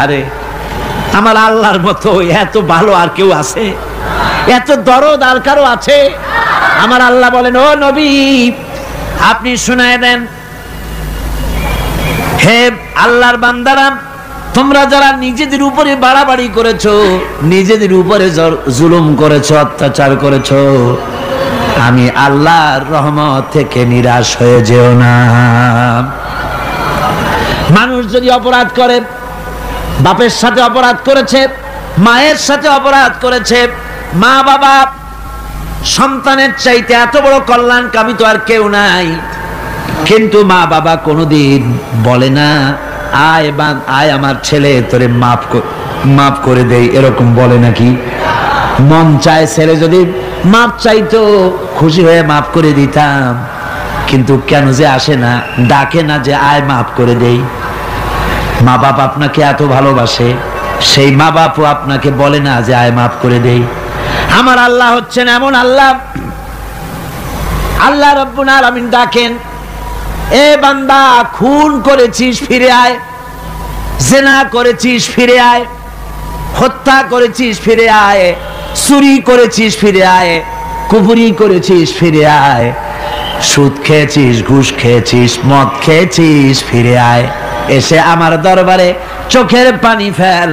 আরে আমার আল্লাহর মতো এত ভালো আর কেউ আছে? এত দরদ আর কারো আছে? আমার আল্লাহ বলেন, ও নবী আপনি শুনায় দেন, হে আল্লাহর বান্দারা, তোমরা যারা নিজেদের উপরে বাড়াবাড়ি করেছো, নিজেদের উপরে জুলুম করেছো, অত্যাচার করেছো, আমি আল্লাহর রহমত থেকে নিরাশ হয়ে যেও না। মানুষ যদি অপরাধ করে, বাপের সাথে অপরাধ করেছে, মায়ের সাথে অপরাধ করেছে, মা বাবা সন্তানের চাইতে এত বড় কল্যাণকামী তো আর কেউ নাই, কিন্তু মা বাবা কোনোদিন বলে না আয় আমার ছেলে তোরে মাফ করে দেই, এরকম বলে নাকি? মন চায় ছেলে যদি মাপ চাইতো, খুশি হয়ে মাফ করে দিতাম, কিন্তু কেন যে আসে না, ডাকে না যে আয় মাফ করে দেই। মা বাপ আপনাকে এত ভালোবাসে, সেই মা বাপও আপনাকে বলে না যে আয় মাফ করে দেই। আমার আল্লাহ হচ্ছেন এমন আল্লাহ, আল্লাহ রাব্বুল আলামিন ডাকেন, এ বান্দা খুন করেছিস ফিরে আয়, জিনা করেছিস ফিরে আয়, হত্যা করেছিস ফিরে আয়, চুরি করেছিস ফিরে আয়, কুফরি করেছিস ফিরে আয়, সুদ খেয়েছিস, ঘুষ খেয়েছিস, মদ খেয়েছিস ফিরে আয়, এসে আমার দরবারে চোখের পানি ফেল,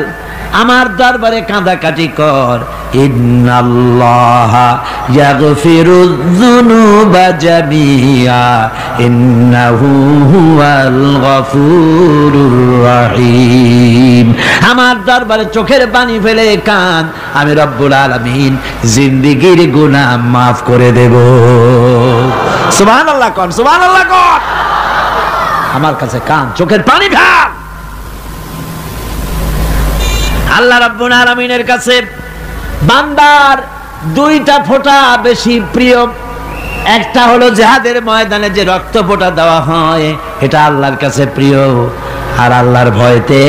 আমার দরবারে কাঁদাকাটি কর। ইন্নাল্লাহা ইয়াগফিরুয যুনুবা জামিআ ইন্নাহু হুয়াল গফুরুর রহিম। আমার দরবারে চোখের পানি ফেলে কাঁদ, আমি রব্বুল আলামিন জিন্দেগীর গুনাহ মাফ করে দেব। সুবহানাল্লাহ কোন, সুবহানাল্লাহ কোন। আমার কাছে কান, চোখের পানি ফেল। আল্লাহ রাব্বুল আলামিনের কাছে বান্দার দুইটা ফোঁটা বেশি প্রিয়। একটা হলো জিহাদের ময়দানে যে রক্ত ফোঁটা দেওয়া হয়, এটা আল্লাহর কাছে প্রিয়। আর আল্লাহর ভয়তে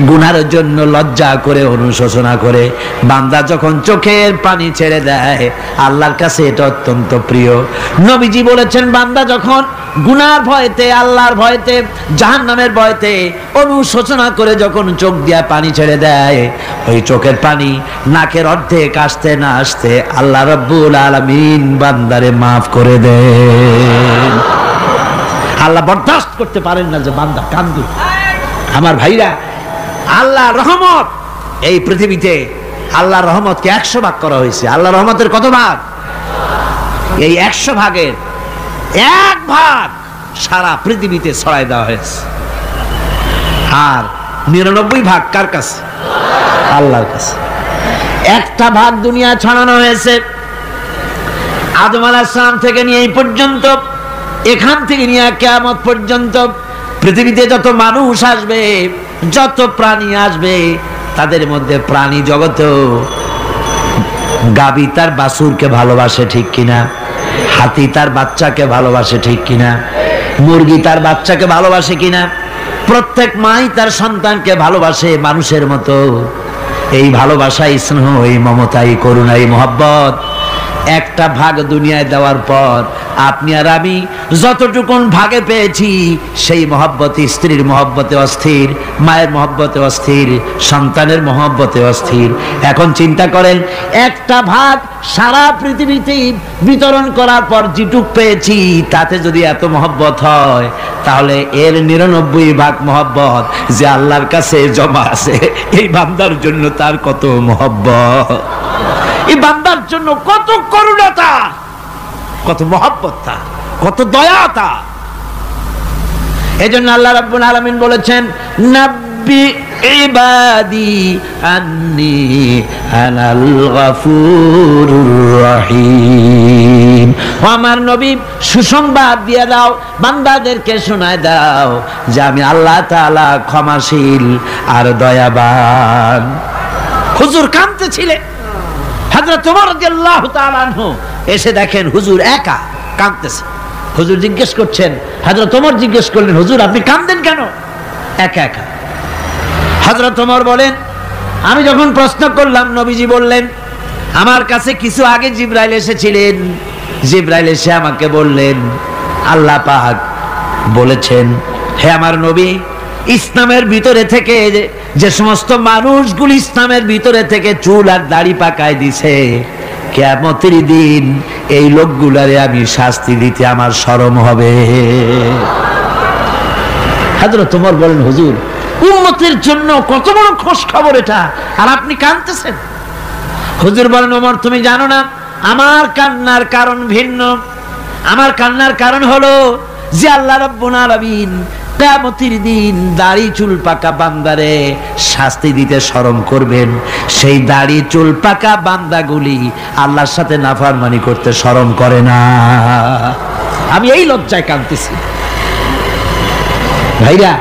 গুনার জন্য লজ্জা করে, অনুশোচনা করে বান্দা যখন চোখের পানি ছেড়ে দেয়, আল্লাহর কাছে এটা অত্যন্ত প্রিয়। নবীজি বলেছেন, বান্দা যখন গুনার ভয়তে, আল্লাহর ভয়তে, জাহান্নামের ভয়তে অনুশোচনা করে যখন চোখ দিয়া পানি ছেড়ে দেয়, ওই চোখের পানি নাকের অর্ধেক আসতে না আসতে আল্লাহ রাব্বুল আলামিন বান্দারে মাফ করে দেন। আল্লাহ বরদাস্ত করতে পারেন না যে বান্দা কান্দু। আমার ভাইরা, আল্লাহ রহমত এই পৃথিবীতে, আল্লাহ রহমতকে 100 ভাগ করা হয়েছে। আল্লাহ রহমতের কত ভাগ? এই 100 ভাগের 1 ভাগ সারা পৃথিবীতে ছড়াই দেওয়া হয়েছে। আর 99 ভাগ কার কাছে? আল্লাহর কাছে। একটা ভাগ দুনিয়া ছড়ানো হয়েছে আদম আলাইহিস সালাম থেকে নিয়ে এই পর্যন্ত, এখান থেকে নিয়ে কিয়ামত পর্যন্ত পৃথিবীতে যত মানুষ আসবে, যত প্রাণী আসবে, তাদের মধ্যে প্রাণী জগতেও গাবি তার বাছুরকে ভালোবাসে ঠিক কিনা, হাতি তার বাচ্চাকে ভালোবাসে ঠিক কিনা, মুরগি তার বাচ্চাকে ভালোবাসে কিনা, প্রত্যেক মাই তার সন্তানকে ভালোবাসে মানুষের মতো। এই ভালোবাসা, এই স্নেহ, এই মমতা, এই করুণা, এই মহব্বত একটা ভাগ দুনিয়ায় দেওয়ার পর আপনি আর আমি যতটুকুন ভাগে পেয়েছি, সেই মহব্বতে, স্ত্রীর মহব্বতে অস্থির, মায়ের মহব্বতে অস্থির, সন্তানের মহব্বতে অস্থির। এখন চিন্তা করেন, একটা ভাগ সারা পৃথিবীতে বিতরণ করার পর যেটুক পেয়েছি, তাতে যদি এত মহব্বত হয়, তাহলে এর 99 ভাগ মহব্বত যে আল্লাহর কাছে জমা আছে, এই বান্দার জন্য তার কত মহব্বত, এই বান্দার জন্য কত করুণাতা, কত মহব্বতটা, কত দয়াটা। এজন্য আল্লাহ রাব্বুল আলামিন বলেছেন, নাব্বি ইবাদি আন্নি আনাল গফুরুর রহিম। আমার নবী সুসংবাদ দিয়ে দাও, বান্দাদেরকে শোনায় দাও যে আমি আল্লাহ তাআলা ক্ষমাশীল আর দয়াবান। হুজুর কাঁদতেছিলেন, হযরত ওমর রাদিয়াল্লাহু তাআলা আনহু এসে দেখেন হুজুর একা কাঁদতেছে। হুজুর জিজ্ঞেস করছেন, হযরত ওমর জিজ্ঞেস করলেন, হুজুর আপনি কাঁদেন কেন একা একা? হযরত ওমর বলেন, আমি যখন প্রশ্ন করলাম, নবীজি বললেন, আমার কাছে কিছু আগে জিবরাইল এসেছিলেন। জিবরাইল এসে আমাকে বললেন, আল্লাহ পাক বলেছেন, হে আমার নবী, ইসলামের ভিতরে থেকে যে সমস্ত মানুষগুলো ইসলামের ভিতরে থেকে চুল আর দাড়ি পাকায় দিছে, কিয়ামতের দিন এই লোকগুলারে আমি শাস্তি দিতে আমার শরম হবে। হযরত ওমর বলেন, হুজুর উম্মতের জন্য কত বড় খোঁজ খবর এটা, আর আপনি কাঁদতেছেন। হুজুর বলেন, ওমর তুমি জানো না আমার কান্নার কারণ ভিন্ন। আমার কান্নার কারণ হলো যে আল্লাহ রাব্বুল আলামিন কিয়ামতের দিন দাড়ি চুল পাকা বান্দারে শাস্তি দিতে শরম করবেন। সেই দাড়ি চুল পাকা বান্দাগুলি আল্লাহর সাথে নাফরমানি করতে শরম করে না। আমি এই লজ্জায় কাঁদতেছি। ভাইরা,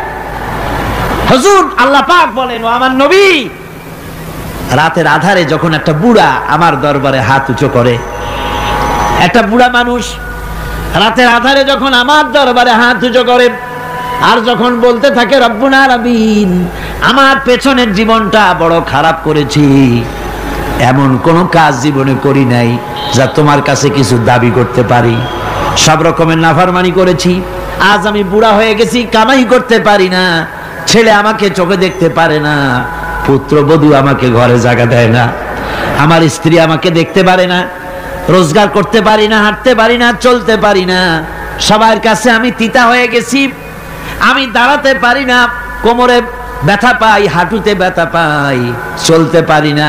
হুজুর আল্লাহ পাক বলেন, ও আমার নবী, রাতের আধারে যখন একটা বুড়া আমার দরবারে হাত উঁচু করে, একটা বুড়া মানুষ রাতের আধারে যখন আমার দরবারে হাত উঁচু করে আর যখন বলতে থাকে, রব্বুল আলামিন আমার পেছনের জীবনটা বড় খারাপ করেছি, এমন কোন কাজ জীবনে করি নাই যা তোমার কাছে কিছু দাবি করতে পারি, সব রকমের নাফরমানি করেছি, আজ আমি বুড়া হয়ে গেছি, কামাই করতে পারি না, ছেলে আমাকে চোখে দেখতে পারে না, পুত্রবধূ আমাকে ঘরে জায়গা দেয় না, আমার স্ত্রী আমাকে দেখতে পারে না, রোজগার করতে পারি না, হাঁটতে পারি না, চলতে পারি না, সবার কাছে আমি তিতা হয়ে গেছি, আমি দাঁড়াতে পারি না, কোমরে ব্যথা পাই, হাঁটুতে ব্যথা পাই, চলতে পারি না,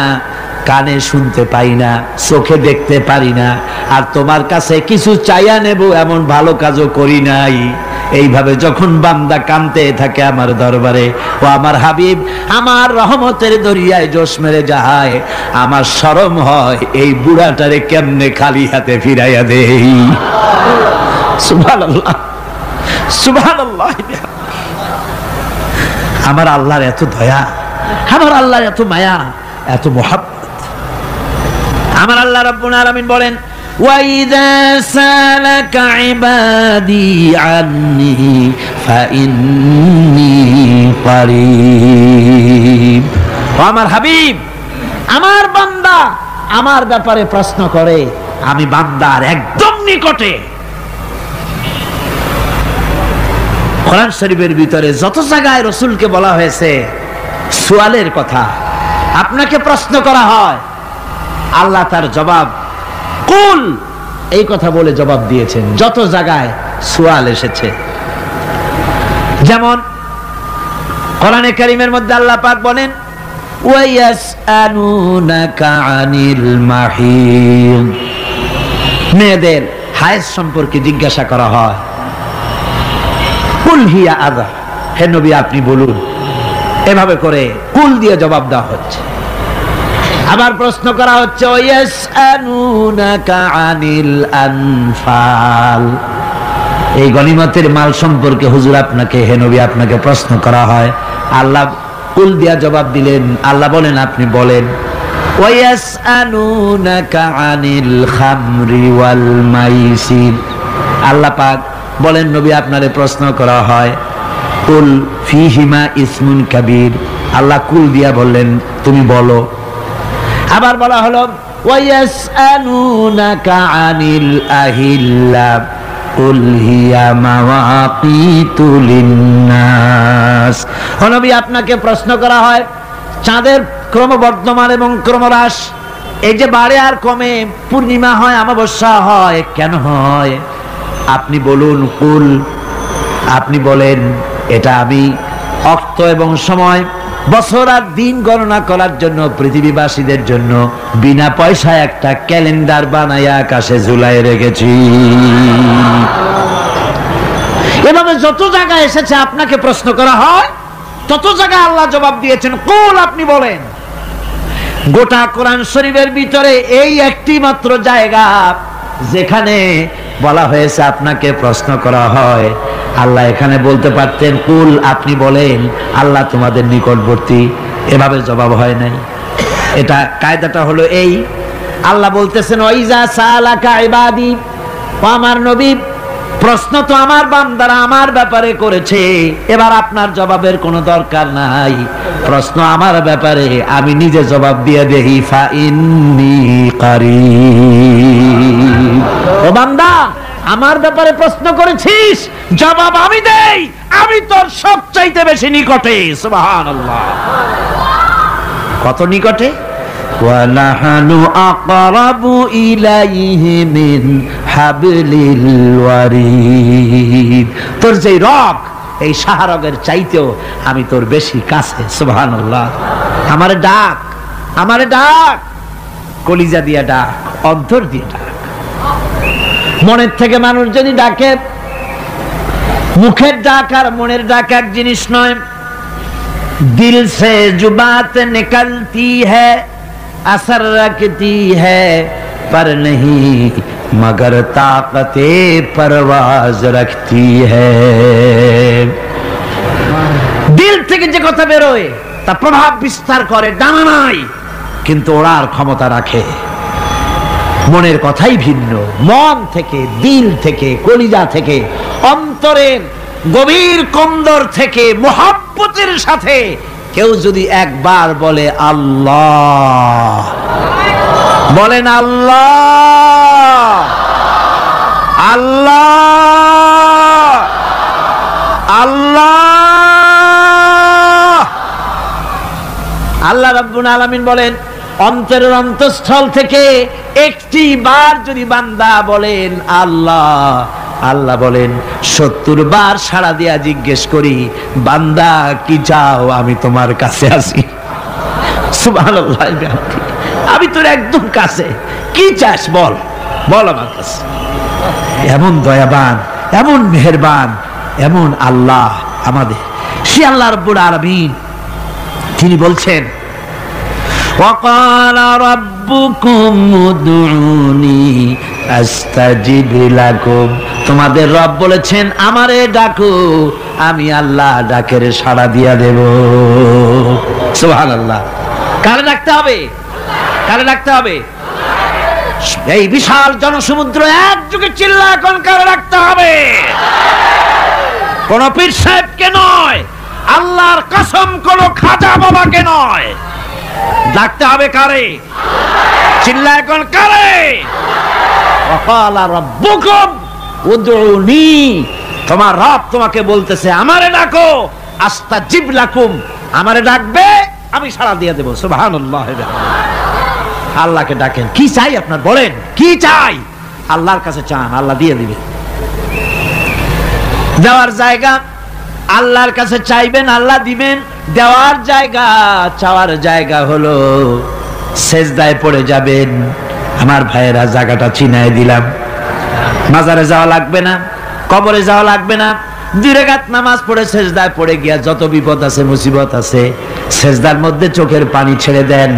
কানে শুনতে পাই না, চোখে দেখতে পারি না, আর তোমার কাছে কিছু চাইয়া নেব এমন ভালো কাজও করি নাই। এইভাবে যখন বান্দা কাঁদতে থাকে আমার দরবারে, ও আমার হাবিব আমার রহমতের দরিয়ায় জোশ মেরে যায়, আমার শরম হয় এই বুড়াটারে কেমনে খালি হাতে ফিরাইয়া দেই। সুবহানাল্লাহ, সুবহানাল্লাহ। আমার আল্লাহর এত দয়া, আমার আল্লাহর এত মায়া, এত মুহাব্বত। আমার আল্লাহ রাব্বুল আলামিন বলেন, وَإِذَا سَأَلَكَ عِبَادِي عَنِّي فَإِنِّي قَرِيبٌ। আমার হাবিব, আমার বান্দা আমার ব্যাপারে প্রশ্ন করে, আমি বান্দার একদম নিকটে। কোরআন শরীফের ভিতরে যত জায়গায় রাসূলকে বলা হয়েছে সুয়ালের কথা, আপনাকে প্রশ্ন করা হয়, আল্লাহ তার জবাব কুল এই কথা বলে জবাব দিয়েছেন। যত জায়গায় সুয়াল এসেছে, যেমন কোরআনে কারীমের মধ্যে আল্লাহ পাক বলেন, ওয়ায়াসআলুনাকা আনিল মাহিদ, মেয়েদের হায়েজ সম্পর্কে জিজ্ঞাসা করা হয়, কুল হিয়া আযা, হে নবী আপনি বলুন। এভাবে করে কুল দিয়ে জবাব দেওয়া হচ্ছে। আবার প্রশ্ন করা হচ্ছে, ওয়ায়াসআলুনাকা আনিল আনফাল, এই গনিমতের মাল সম্পর্কে হুজুর আপনাকে, হে নবী আপনাকে প্রশ্ন করা হয়। আল্লাহ কুল দিয়া জবাব দিলেন। আল্লাহ বলেন আপনি বলেন। ওয়ায়াসআলুনাকা আনিল খামরি ওয়াল মাইসির, আল্লাহ পাক বলেন নবী আপনারে প্রশ্ন করা হয়, কুল ফিহিমা ইসমুন কাবীর, আল্লাহ কুল দিয়া বললেন তুমি বলো। আবার বলা হলো, ওয়ায়াসআলুনাকা আনিল আহিল্লা কুল হিয়া মাওয়াকিতু লিন্নাস, ও নবী আপনাকে প্রশ্ন করা হয় চাঁদের ক্রমবর্ধমান এবং ক্রমহ্রাস, এই যে বাড়ে আর কমে, পূর্ণিমা হয় অমাবস্যা হয়, কেন হয়? আপনি বলুন কুল, আপনি বলেন এটা আমি অক্ত এবং সময়, বছর আর দিন গণনা করার জন্য পৃথিবীবাসীদের জন্য বিনা পয়সায় একটা ক্যালেন্ডার বানাইয়া আকাশে ঝুলাই রেখেছি। এভাবে যত জায়গায় এসেছে আপনাকে প্রশ্ন করা হয়, তত জায়গায় আল্লাহ জবাব দিয়েছেন কুল আপনি বলেন। গোটা কোরআন শরীফের ভিতরে এই একটি মাত্র জায়গা যেখানে বলা হয়েছে আপনাকে প্রশ্ন করা হয়, আল্লাহ এখানে বলতে পারতেন কুল আপনি বলেন, আল্লাহ তোমাদের নিকটবর্তী, এভাবে জবাব হয় নাই। এটা কায়দাটা হলো এই, আল্লাহ বলতেছেন ওয়াইজা সালাকা ইবাদি, ও আমার নবী প্রশ্ন তো আমার বান্দারা আমার ব্যাপারে করেছে, এবার আপনার জবাবের কোনো দরকার নাই, প্রশ্ন আমার ব্যাপারে আমি নিজে জবাব দিয়ে দেই, ফা ইন্নী কারীব, ও বান্দা আমার ব্যাপারে প্রশ্ন করেছিস, জবাব আমি দেই, আমি তোর সবচাইতে বেশি নিকটে। সুবহানাল্লাহ। কত নিকটে? ওয়ানাহানু আকরাবু ইলাইহি মিন হাবলিল ওয়ারিদ। তোর যে রগ, এই শাহরগের চাইতেও আমি তোর বেশি কাছে। সুবহানাল্লাহ। আমারে ডাক, আমারে ডাক, কলিজা দিয়া ডাক, অন্তর দিয়ে ডাক। মনের থেকে মানুষ যদি ডাকে, মুখের ডাক আর মনের ডাক এক জিনিস নয়। দিল সে जो बात निकलती है असर रखती है पर नहीं मगर ताकते परवाज रखती है। দিল থেকে যে কথা বেরোয় তা প্রভাব বিস্তার করে, ডানা নাই কিন্তু ওড়ার ক্ষমতা রাখে। মনের কথাই ভিন্ন। মন থেকে, দিল থেকে, কলিজা থেকে, অন্তরের গভীর কন্দর থেকে মোহাব্বতের সাথে কেউ যদি একবার বলে আল্লাহ, বলেন আল্লাহ, আল্লাহ, আল্লাহ। আল্লাহ রাব্বুল আলামিন বলেন, অন্তরের অন্তঃস্থল থেকে একটি বার যদি বান্দা বলেন আল্লাহ, আল্লাহ বলেন 70 বার সাড়া দিয়া জিজ্ঞেস করি, বান্দা কি চাও, আমি তোমার কাছে আছি। সুবহানাল্লাহ। আমি তোর একদম কাছে, কি চাস বল, বল আমার কাছে। এমন দয়াবান, এমন মেহেরবান, এমন আল্লাহ আমাদের। সে আল্লাহ রাব্বুল আলামিন তিনি বলছেন, وقال ربكم ادعوني استجب لكم। তোমাদের রব বলেছেন আমারে ডাকো, আমি আল্লাহ ডাকের সাড়া দিয়া দেব। সুবহানাল্লাহ। কারে ডাকতে হবে? কারে ডাকতে হবে? এই বিশাল জনসমুদ্র একযোগে চিল্লা এখন কারে ডাকতে হবে? কোন পীর সাহেবকে নয়, আল্লাহর কসম কোন খাজা বাবাকে নয়, ডাকতে হবে কারে? চিল্লা এখন কারে? ওয়াকালা রাব্বুকুম উদউনি। তোমার রব তোমাকে বলতেছে আমারে ডাকো, আস্তাজিব লাকুম, আমারে ডাকবে আমি সাড়া দিয়ে দেব। সুবহানাল্লাহ। আল্লাহকে ডাকেন, কি চাই আপনার বলেন, কি চাই? আল্লাহর কাছে চান, আল্লাহ দিয়ে দিবে। দেওয়ার জায়গা আল্লাহর কাছে চাইবেন, আল্লাহ দিবেন। দেওয়ার জায়গা, চাওয়ার জায়গা হলো সেজদায় পড়ে যাবেন। আমার ভাইয়েরা, জায়গাটা চিনায় দিলাম। মাজারে যাওয়া লাগবে না, কবরে যাওয়া লাগবে না। 2 রাকাত নামাজ পড়ে সেজদায় পড়ে গিয়া যত বিপদ আছে, মুসিবত আছে, সেজদার মধ্যে চোখের পানি ছেড়ে দেন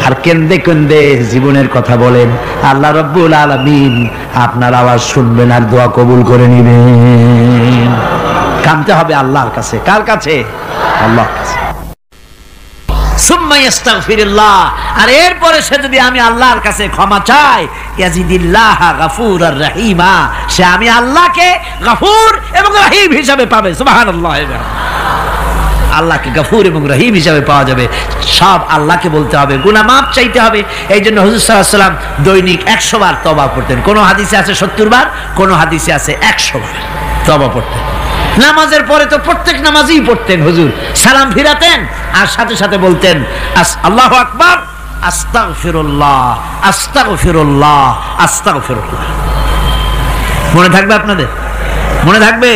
আর কেন্দে কেন্দে জীবনের কথা বলেন। আল্লাহ রাব্বুল আলামিন আপনার আওয়াজ শুনবেন আর দোয়া কবুল করে নিবেন। কাঁদতে হবে আল্লাহর কাছে। কার কাছে? আল্লাহর কাছে। সুম্মা ইস্তাগফিরুল্লাহ। আর এরপরে সে যদি আমি আল্লাহর কাছে ক্ষমা চাই, ইয়াজিদিল্লাহ গাফুরার রহিমা, সে আমি আল্লাহকে গফুর এবং রহিম হিসাবে পাবে। সুবহানাল্লাহ। আল্লাহকে গফুর এবং রহিম হিসাবে পাওয়া যাবে। সব আল্লাহকে বলতে হবে, গুনাহ মাফ চাইতে হবে। এই জন্য হুজুর সাল্লাল্লাহু আলাইহি ওয়াসাল্লাম দৈনিক 100 বার তওবা করতেন। কোন হাদিসে আছে 70 বার, কোন হাদিসে আছে 100 বার তওবা পড়তেন। নামাজের পরে তো প্রত্যেক নামাজই পড়তেন হুজুর, সালাম ফিরাতেন আর সাথে সাথে বলতেন আল্লাহু আকবার, আস্তাগফিরুল্লাহ, আস্তাগফিরুল্লাহ, আস্তাগফিরুল্লাহ। মনে থাকবে আপনাদের? মনে থাকবে?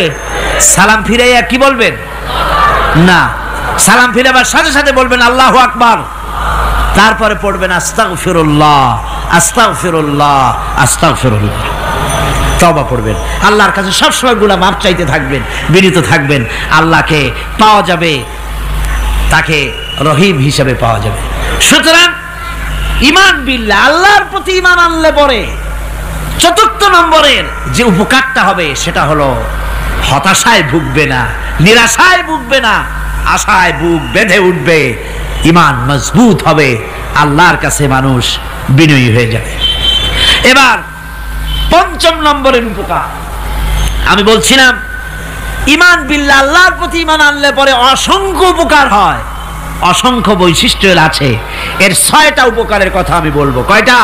সালাম ফিরাইয়া কি বলবেন? না, সালাম ফিরাবার সাথে সাথে বলবেন আল্লাহু আকবার, তারপরে পড়বেন আস্তাগফিরুল্লাহ, আস্তাগফিরুল্লাহ, আস্তাগফিরুল্লাহ। তওবা পড়বেন, আল্লাহর কাছে সবসময় গুনাহ মাফ চাইতে থাকবেন, বিনীত থাকবেন। আল্লাহকে পাওয়া যাবে, তাকে রহিম হিসেবে পাওয়া যাবে। সুতরাং ঈমান বিল্লাহ, আল্লাহর প্রতি ঈমান আনলে পরে 4র্থ নম্বরের যে উপকারটা হবে সেটা হলো হতাশায় ভুগবে না, নিরাশায় ভুগবে না, আশায় বুক বেঁধে উঠবে, ঈমান মজবুত হবে, আল্লাহর কাছে মানুষ বিনয়ী হয়ে যাবে। এবার 5ম নম্বরের উপকার আমি বলছিলাম, ঈমান বিল্লাহ, আল্লাহর প্রতি ঈমান আনলে পরে অসংখ্য উপকার হয়, অসংখ্য বৈশিষ্ট্য আছে। এর 6টা উপকারের কথা আমি বলবো। কয়টা?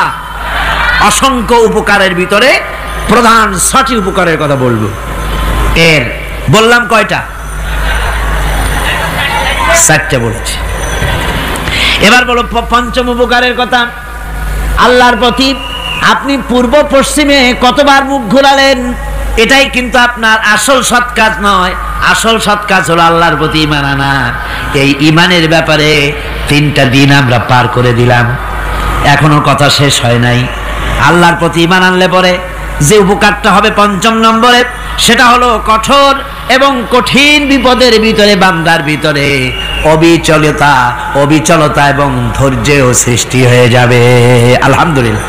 অসংখ্য উপকারের ভিতরে প্রধান 6টি উপকারের কথা বলবো। এর বললাম কয়টা? 4টে বলেছি। এবার বলো পঞ্চম উপকারের কথা। আল্লাহর প্রতি আপনি পূর্ব পশ্চিমে কতবার মুখ ঘোরালেন, এটাই কিন্তু আপনার আসল সৎ কাজ নয়। আসল সৎ কাজ হলো আল্লাহর প্রতি ঈমান আনা। এই ঈমানের ব্যাপারে 3টা দিন আমরা পার করে দিলাম, এখনো কথা শেষ হয় নাই। আল্লাহর প্রতি ঈমান আনলে পরে যে উপকারটা হবে 5ম নম্বরে, সেটা হলো কঠোর এবং কঠিন বিপদের ভিতরে বান্দার ভিতরে অবিচলতা এবং ধৈর্যের সৃষ্টি হয়ে যাবে। আলহামদুলিল্লাহ।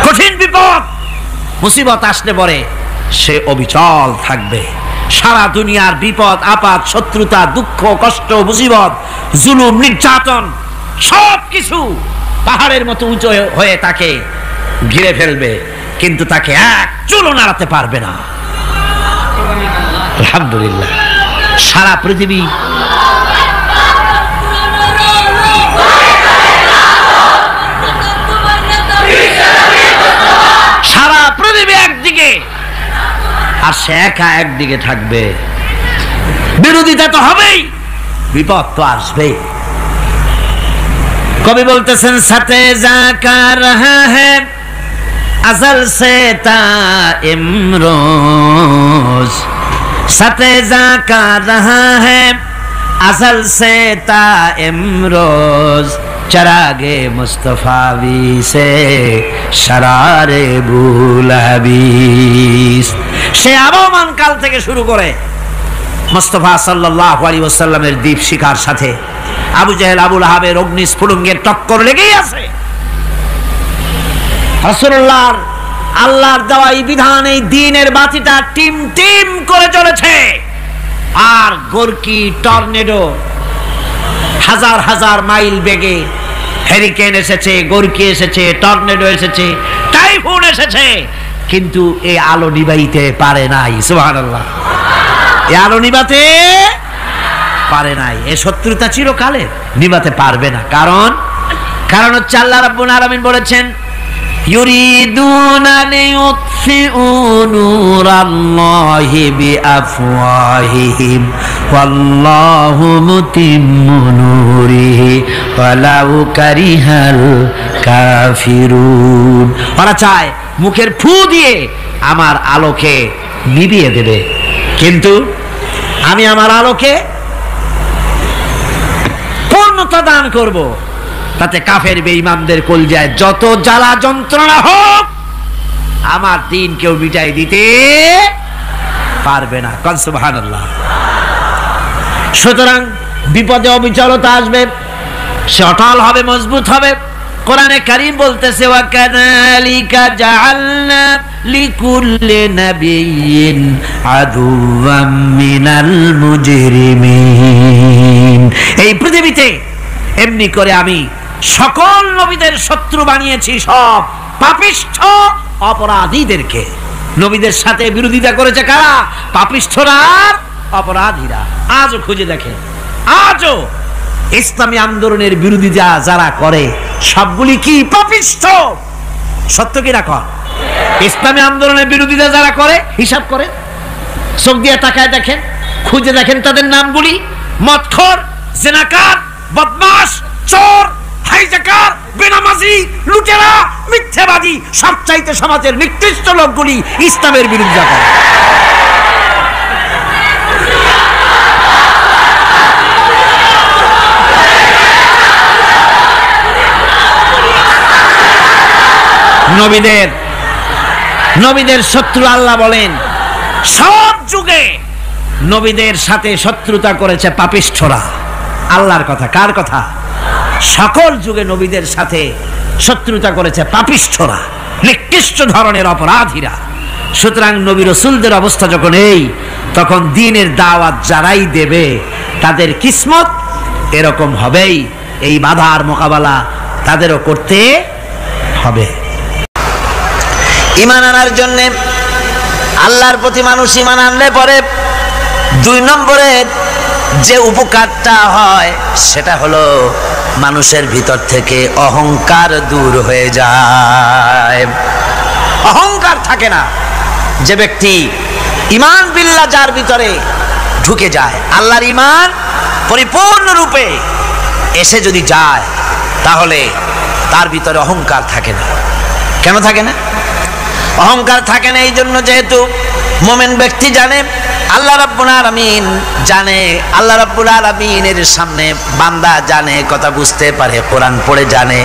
কঠিন বিপদ মুসিবত আসলে পরে সে অবিচল থাকবে। সারা দুনিয়ার বিপদ আপদ, শত্রুতা, দুঃখ, কষ্ট, মুসিবত, জুলুম, নির্যাতন সবকিছু পাহাড়ের মতো উঁচু হয়ে তাকে ঘিরে ফেলবে, কিন্তু তাকে এক চুলও নাড়াতে পারবে না। আলহামদুলিল্লাহ। সারা পৃথিবী একদিকে আর সে একা একদিকে থাকবে। বিরোধিতা তো হবেই, বিপদ তো আসবেই। কবি বলতেছেন সাথে জাকা রহা হ্যায় अज़ल से ता इमरोज, सतेजा का रहा है अज़ल से ता इमरोज, चरागे मुस्तफावी से शरारे बुलहबीस। সে আবহমান কাল থেকে শুরু করে মুস্তাফা সাল্লাল্লাহু আলাইহি ওয়াসাল্লামের দীপ শিখার সাথে আবু জেহেল, আবু লাহাবের অগ্নিস্ফুলিঙ্গের টক্কর লেগেই আছে। রাসূলুল্লাহর আল্লাহর দেওয়া এই বিধান, এই দ্বীনের বাতিটা টিম টিম করে চলেছে। আর গোরকি, টর্নেডো, হাজার হাজার মাইল বেগে হেরিকেন এসেছে, গোরকি এসেছে, টর্নেডো এসেছে, টাইফুন এসেছে, কিন্তু এই আলো নিভাইতে পারে নাই। সুবহানাল্লাহ। এই আলো নিভাতে পারে নাই। এই শত্রুতা চিরকালের, নিভাতে পারবে না। কারণ হচ্ছে আল্লাহ রাব্বুল আলামিন বলেছেন ইউরিদুনা লিইউতফিউ নূরাল্লাহি বিআফওয়াহিহিম ওয়াল্লাহু মুতিম্মু নূরিহি ওয়ালাউ কারিহাল কাফিরুন। ওরা চায় মুখের ফু দিয়ে আমার আলোকে নিভিয়ে দেবে, কিন্তু আমি আমার আলোকে পূর্ণতা দান করব। তাতে কাফের বেঈমানদের কলজায় যত জ্বালা যন্ত্রণা হোক, আমার দ্বীন কেউ মিটাই দিতে পারবে না। কোন সুবহানাল্লাহ। সুতরাং বিপদে অবিচলতা আসবে, সে অটল হবে, মজবুত হবে। কোরআনে কারীম বলতেছে ওয়া কাযালিকা জাআলনা লিকুল্লি নাবিয়্যিন আদুওয়াম মিনাল মুজরিমিন। এই পৃথিবীতে এমনি করে আমি সকল নবীদের শত্রু বানিয়েছি, সব পাপিষ্ঠ অপরাধীদেরকে। নবীদের সাথে বিরোধিতা করেছে কারা? পাপিষ্ঠরা আর অপরাধীরা। আজও খুঁজে দেখেন, আজও ইসলামী আন্দোলনের বিরোধিতা যারা করে সবগুলি কি পাপিষ্ঠ? সত্য কি না কর? ইসলামী আন্দোলনের বিরোধিতা যারা করে হিসাব করে, চোখ দিয়ে তাকায় দেখেন, খুঁজে দেখেন তাদের নামগুলি। মদখোর, জিনাকার, বদমাশ, চোর, হাইজাকার, বেনামাজি, লুটেরা, মিথ্যাবাদী, সবচাইতে সমাজের নিকৃষ্ট লোকগুলি ইসলামের বিরোধিতা করে। নবীদের শত্রু আল্লাহ বলেন সব যুগে নবীদের সাথে শত্রুতা করেছে পাপিষ্ঠরা। আল্লাহর কথা, কার কথা? সকল যুগে নবীদের সাথে শত্রুতা করেছে পাপিষ্ঠরা, নিকৃষ্ট ধরনের অপরাধীরা। সুতরাং নবী রাসূলদের অবস্থা যখন এই, তখন দ্বীনের দাওয়াত যারাই দেবে তাদের কিসমত এরকম হবেই। এই বাধার মোকাবেলা তাদেরও করতে হবে। ঈমান আনার জন্য আল্লাহর প্রতি মানুষ ঈমান আনলে পরে 2 নম্বরে যে উপকারটা হয় সেটা হলো মানুষের ভিতর থেকে অহংকার দূর হয়ে যায়। অহংকার থাকে না। যে ব্যক্তি ঈমান বিল্লাহ যার ভিতরে ঢুকে যায়, আল্লাহর ঈমান পরিপূর্ণরূপে এসে যদি যায়, তাহলে তার ভিতরে অহংকার থাকে না। কেন থাকে না? অহংকার থাকে না এই জন্য, যেহেতু মুমিন ব্যক্তি জানে আল্লাহ রাব্বুল আলামিন জানে, আল্লাহ রাব্বুল আলামিনের সামনে বান্দা জানে, কথা বুঝতে পারে, কোরআন পড়ে জানে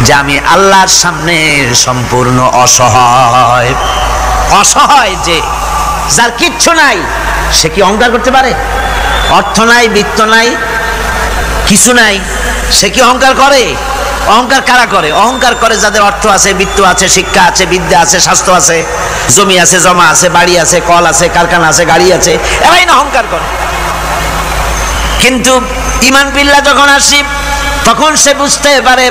যে আমি আল্লাহর সামনে সম্পূর্ণ অসহায়। অসহায় যে যার কিচ্ছু নাই, সে কি অহংকার করতে পারে? অর্থ নাই, বিত্ত নাই, কিছু নাই, সে কি অহংকার করে? অহংকার কারা করে? অহংকার করে যাদের অর্থ আছে, বিত্ত আছে, শিক্ষা আছে, বিদ্যা আছে, স্বাস্থ্য আছে, জমি আছে, জমা আছে, বাড়ি আছে, কল আছে, কারখানা আছে, গাড়ি আছে, এরাই না অহংকার করে। কিন্তু ঈমান বিল্লাহ যখন আসি, তখন সে বুঝতে পারে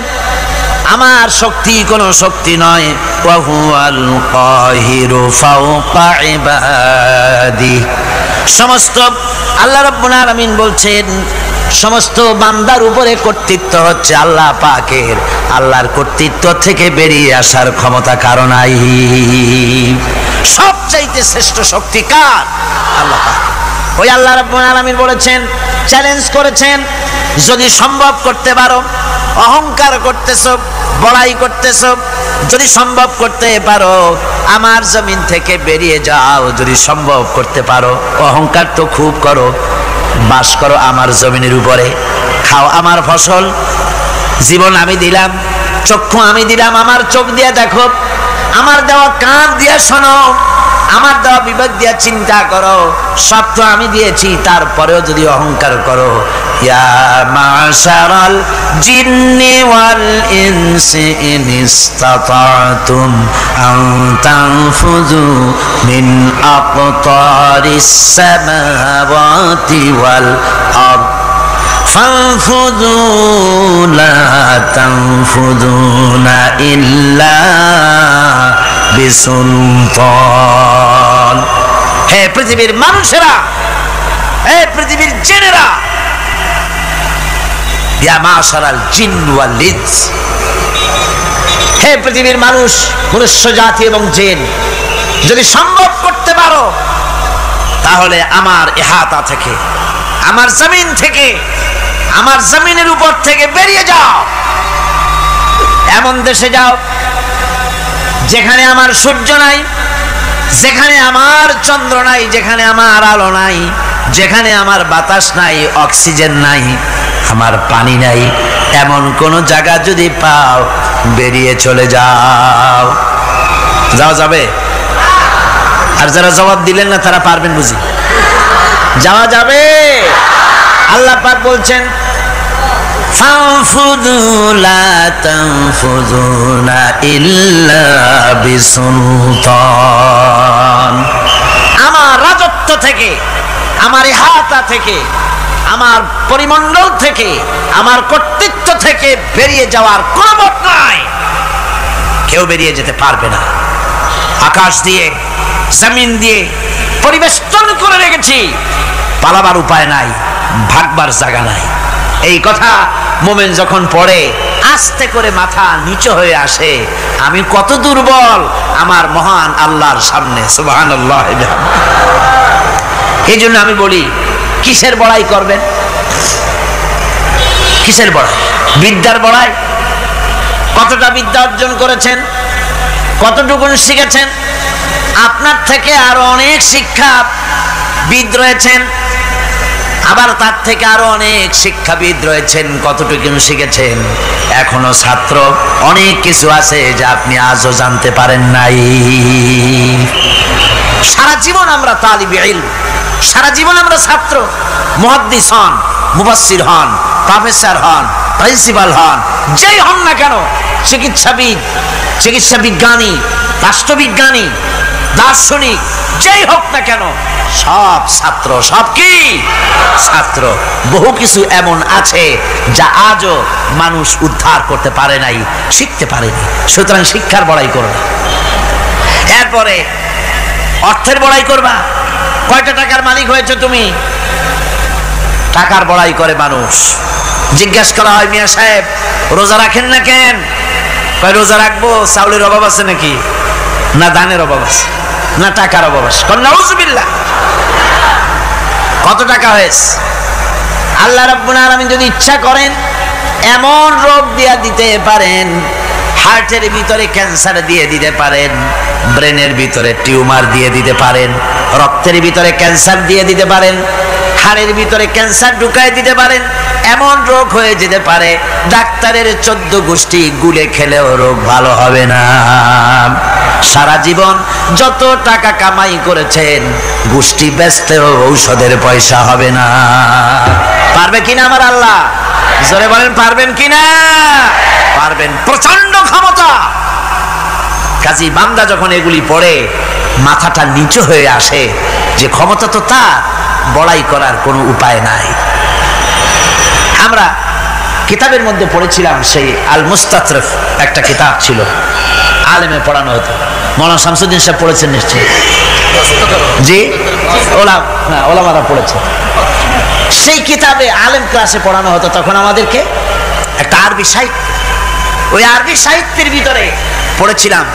আমার শক্তি কোনো শক্তি নয়। ওয়া হুয়াল কাহিরু ফাওকা ইবাদি। সমস্ত আল্লাহ রাব্বুল আলামিন বলছেন সমস্ত বান্দার উপরে কর্তৃত্ব হচ্ছে আল্লাহ পাকের। আল্লাহর কর্তৃত্ব থেকে বেরিয়ে আসার ক্ষমতা কারো নাই। সবচাইতে শ্রেষ্ঠ শক্তি কার? আল্লাহ পাক। ওই আল্লাহ রাব্বুল আলামিন বলেছেন, চ্যালেঞ্জ করেছেন, যদি সম্ভব করতে পারো, অহংকার করতেছো, বড়াই করতেছো, যদি সম্ভব করতে পারো আমার জমিন থেকে বেরিয়ে যাও। যদি সম্ভব করতে পারো, অহংকার তো খুব করো, বাস করো আমার জমিনের উপরে, খাও আমার ফসল, জীবন আমি দিলাম, চক্ষু আমি দিলাম, আমার চোখ দিয়ে দেখো, আমার দেওয়া কান দিয়ে শোনো, আমার দেওয়া বিবেক দিয়ে চিন্তা করো, সব তো আমি দিয়েছি, তারপরেও যদি অহংকার করো। ইয়া মাশারাল জিন্নি ওয়াল ইনসি ইন ইসতাতাতুম আন তানফুযু মিন আকতারিস সামাওয়াতি ওয়াল আরদ ফানফুযু লা তানফুযুনা ইল্লা বিসুলতান। হে পৃথিবীর মানুষেরা, হে পৃথিবীর জিনেরা, ইয়া মাশারাল জিন ওয়াল ইনস, হে পৃথিবীর মানুষ, মনুষ্য জাতি এবং জিন, যদি সম্ভব করতে পারো তাহলে আমার ইহাতা থেকে, আমার জমিন থেকে, আমার জমিনের উপর থেকে বেরিয়ে যাও। এমন দেশে যাও যেখানে আমার সূর্য নাই, যেখানে আমার চন্দ্র নাই, যেখানে আমার আলো নাই, যেখানে আমার বাতাস নাই, অক্সিজেন নাই, আমার পানি নাই, এমন কোন জায়গা যদি পাও, বেরিয়ে চলে যাও। যাওয়া যাবে? আর যারা জবাব দিলেন না তারা পারবেন বুঝি? যাওয়া যাবে। আল্লাহ পাক বলছেন ফানফুযু লা তানফুযুনা ইল্লা বিসুলতান। আমার রাজত্ব থেকে, আমার ইহাতা থেকে, আমার পরিমণ্ডল থেকে, আমার কর্তৃত্ব থেকে বেরিয়ে যাওয়ার কোনো পথ নাই। কেউ বেরিয়ে যেতে পারবে না। আকাশ দিয়ে, জমিন দিয়ে পরিবেষ্টন করে রেখেছি, পালাবার উপায় নাই, ভাগবার জায়গা নাই। এই কথা মুমিন যখন পড়ে, আস্তে করে মাথা নিচু হয়ে আসে, আমি কত দুর্বল আমার মহান আল্লাহর সামনে। সুবহানাল্লাহ। এই জন্য আমি বলি, কিসের বড়াই করবেন? কিসের বড়াই? বিদ্যার বড়াই। কতটা বিদ্যা অর্জন করেছেন, কতটুকু শিখেছেন? আপনার থেকে আরো অনেক শিক্ষাবিদ রয়েছেন, আবার তার থেকে আরো অনেক শিক্ষাবিদ রয়েছেন, কতটুকু শিখেছেন? এখনো ছাত্র, অনেক কিছু আছে যা আপনি আজও জানতে পারেন নাই। সারা জীবন আমরা তালিবে ইলম, সারা জীবন আমরা ছাত্র। মুহাদ্দিস হন, মুফাসসির হন, প্রফেসর হন, প্রিন্সিপাল হন, যেই হন না কেন, চিকিৎসাবিদ, চিকিৎসা বিজ্ঞানী, রাষ্ট্রবিজ্ঞানী, দার্শনিক, যেই হোক না কেন, সব ছাত্র। সব কি? ছাত্র। বহু কিছু এমন আছে যা আজও মানুষ উদ্ধার করতে পারে নাই, শিখতে পারেনি। সুতরাং শিক্ষার বড়াই করো না। এরপরে অর্থের বড়াই করবা। কয়টা টাকার মালিক হয়েছে তুমি? টাকার বড়াই করে মানুষ। জিজ্ঞাসা করা হয়, মিয়া সাহেব রোজা রাখেন না কেন? কয় রোজা রাখবো, চাউলের অভাব আছে নাকি? না দানের অভাব আছে, না টাকার অভাব আছে? নাউজুবিল্লাহ। কত টাকা হয়েছে? আল্লাহ রাব্বুল আলামিন যদি ইচ্ছা করেন এমন রোগ দিয়া দিতে পারেন, হার্টের ভিতরে ক্যান্সার দিয়ে দিতে পারেন, ব্রেনের ভিতরে টিউমার দিয়ে দিতে পারেন, রক্তের ভিতরে ক্যান্সার দিয়ে দিতে পারেন, হাড়ের ভিতরে ক্যান্সার ঢুকায় দিতে পারেন। এমন রোগ হয়ে যেতে পারে ডাক্তারের 14 গোষ্ঠী গুলে খেলেও রোগ ভালো হবে না। সারা জীবন যত টাকা কামাই করেছেন গোষ্ঠী বেচতেও ঔষধের পয়সা হবে না। পারবে কিনা আমার আল্লাহ? জোরে বলেন পারবেন কিনা? পারবেন, প্রচন্ড ক্ষমতা। কাজী বান্দা যখন এগুলি পড়ে মাথাটা নিচু হয়ে আসে যে ক্ষমতা তো তার, বড়াই করার কোনো উপায় নাই। আমরা কিতাবের মধ্যে পড়েছিলাম, সেই আল মুস্তাতরফ একটা কিতাব ছিল, আলেমে পড়ানো হতো। মৌলানা শামসুদ্দিন সাহেব পড়েছেন নিশ্চয়ই? জি, ওলামারা পড়েছে। সেই কিতাবে আলেম ক্লাসে পড়ানো হতো তখন আমাদেরকে একটা আরবি সাহিত্য। ওই আরবি সাহিত্যের ভিতরে পড়েছিলাম,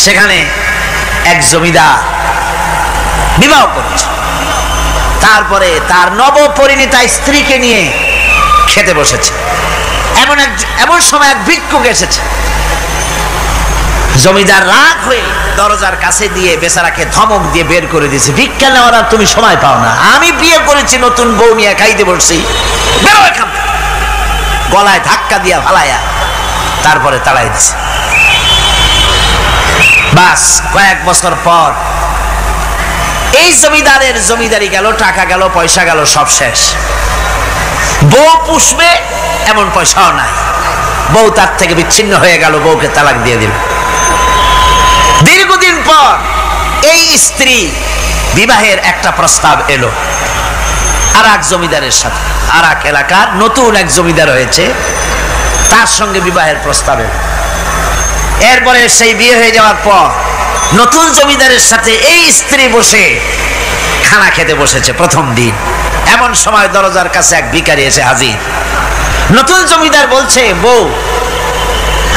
সেখানে এক জমিদার বিবাহ করেছে, তারপরে তার নবপরিণীতা স্ত্রীকে নিয়ে খেতে বসেছে। এমন সময় এক ভিক্ষুক এসেছে। জমিদার রাগ হয়ে দরজার কাছে দিয়ে বেচারাকে ধমক দিয়ে বের করে দিয়েছে, ভিক্ষা নেওয়ার আর তুমি সময় পাও না, আমি বিয়ে করেছি, নতুন বউ নিয়ে খাইতে বসছি, বেরো এখান থেকে। গলায় ধাক্কা দিয়া ফালাইয়া তারপরে তাড়াই দিছে। বাস কয়েক বছর পর এই জমিদারের জমিদারি গেল, টাকা গেল, পয়সা গেল, সব শেষ। বউ পুষবে এমন পয়সাও নাই, বউ তার থেকে বিচ্ছিন্ন হয়ে গেল, বউকে তালাক দিয়ে দিল। দীর্ঘদিন পর এই স্ত্রী বিবাহের একটা প্রস্তাব এলো আর এক জমিদারের সাথে, আর এক এলাকার নতুন এক জমিদার হয়েছে, তার সঙ্গে বিবাহের প্রস্তাব এলো। এরপরে সেই বিয়ে হয়ে যাওয়ার পর নতুন জমিদারের সাথে এই স্ত্রী বসে খানা খেতে বসেছে প্রথম দিন। এমন সময় দরজার কাছে এক ভিখারি এসে হাজির। নতুন জমিদার বলছে, বউ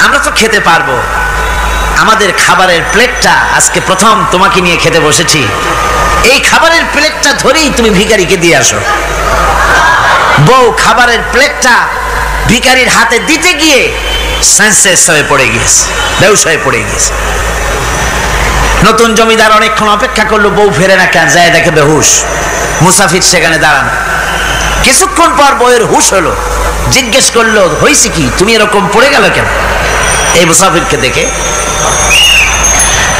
আমরা তো খেতে পারবো, আমাদের খাবারের প্লেটটা আজকে প্রথম তোমাকে নিয়ে খেতে বসেছি, এই খাবারের প্লেটটা ধরেই তুমি ভিখারিকে দিয়ে আসো। বউ খাবারের প্লেটটা ভিখারির হাতে দিতে গিয়ে সেন্সলেস হয়ে পড়ে গিয়েছে, বেহুশ হয়ে পড়ে গিয়েছে। নতুন জমিদার অনেকক্ষণ অপেক্ষা করলো, বউ ফেরে না কেন, যায় দেখে বেহুশ, মুসাফির সেখানে দাঁড়ানো। কিছুক্ষণ পর বউয়ের হুশ হলো, জিজ্ঞেস করলো, হয়েছে কি, তুমি এরকম পড়ে গেল কেন? এই মুসাফিরকে দেখে